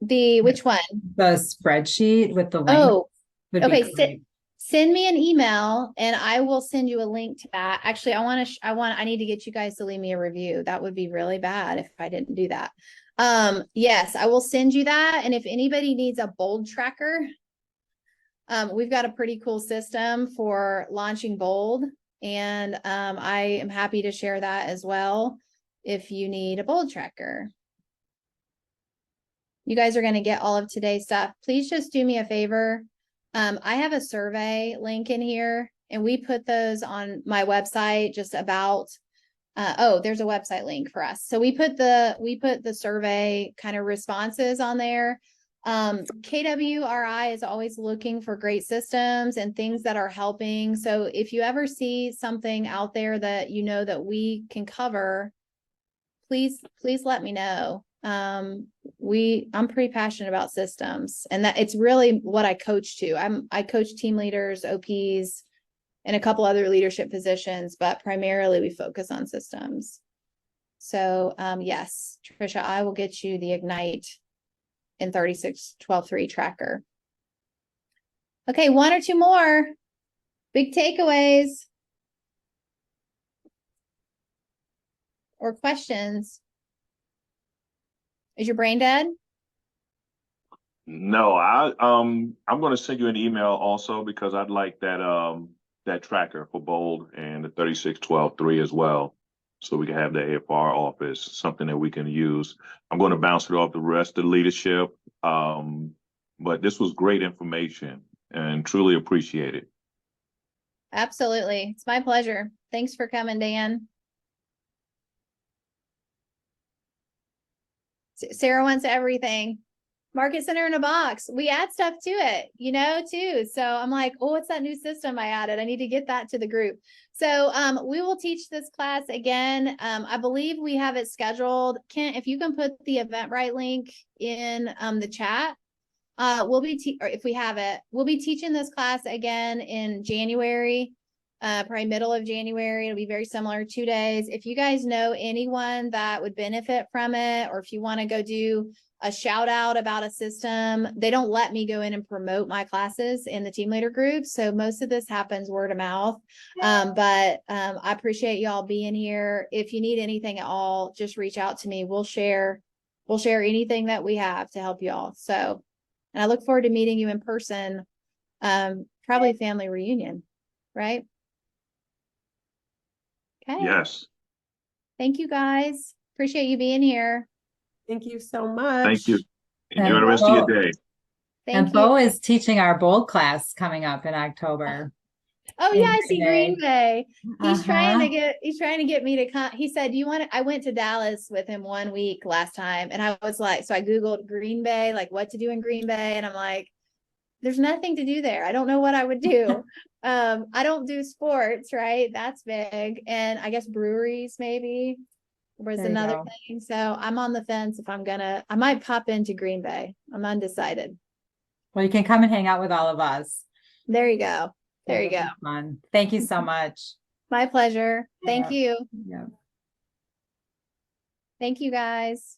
Which one? The spreadsheet with the link. Oh, would be okay. great. Send me an email and I will send you a link to that. Actually, I need to get you guys to leave me a review. That would be really bad if I didn't do that. Yes, I will send you that. And if anybody needs a bold tracker, we've got a pretty cool system for launching bold. And I am happy to share that as well if you need a bold tracker. You guys are going to get all of today's stuff. Please just do me a favor. I have a survey link in here and we put those on my website just about, oh, there's a website link for us. So we put the survey kind of responses on there. KWRI is always looking for great systems and things that are helping. So if you ever see something out there that you know that we can cover, please let me know. I'm pretty passionate about systems, and that it's really what I coach to. I coach team leaders, OPs, and a couple other leadership positions, but primarily we focus on systems. So yes, Trisha, I will get you the Ignite in 36-12-3 tracker. Okay, one or two more big takeaways or questions. Is your brain dead? No, I'm going to send you an email also because I'd like that tracker for Bold and the 36-12-3 as well. So we can have the AFR office, something that we can use. I'm going to bounce it off the rest of the leadership. But this was great information and truly appreciate it. Absolutely. It's my pleasure. Thanks for coming, Dan. Sarah wants everything. Market Center in a box. We add stuff to it, too. So I'm like, oh, what's that new system I added? I need to get that to the group. So we will teach this class again. I believe we have it scheduled. Kent, if you can put the Eventbrite link in the chat, or if we have it, we'll be teaching this class again in January, probably middle of January. It'll be very similar, 2 days. If you guys know anyone that would benefit from it, or if you want to go do a shout out about a system, they don't let me go in and promote my classes in the team leader group. So most of this happens word of mouth. But I appreciate y'all being here. If you need anything at all, just reach out to me. We'll share anything that we have to help y'all. So, and I look forward to meeting you in person, probably family reunion, right? Okay. Yes. Thank you guys. Appreciate you being here. Thank you so much. Thank you. Enjoy And the rest of your Bo- day. Thank And you. Bo is teaching our Bold class coming up in October. Oh in yeah, I see Green Green Bay. He's trying to Uh-huh. get me to come. He said, "Do you want to?" I went to Dallas with him 1 week last time, and I was like, so I Googled Green Bay, like what to do in Green Bay, and I'm like, there's nothing to do there. I don't know what I would do. I don't do sports, right? That's big, and I guess breweries maybe was There you another go. thing. So I'm on the fence if I might pop into Green Bay. I'm undecided. Well, you can come and hang out with all of us. There you go. There you It'll go. be fun. Thank you so much. My pleasure. Thank Yeah. you. Yeah. Thank you guys.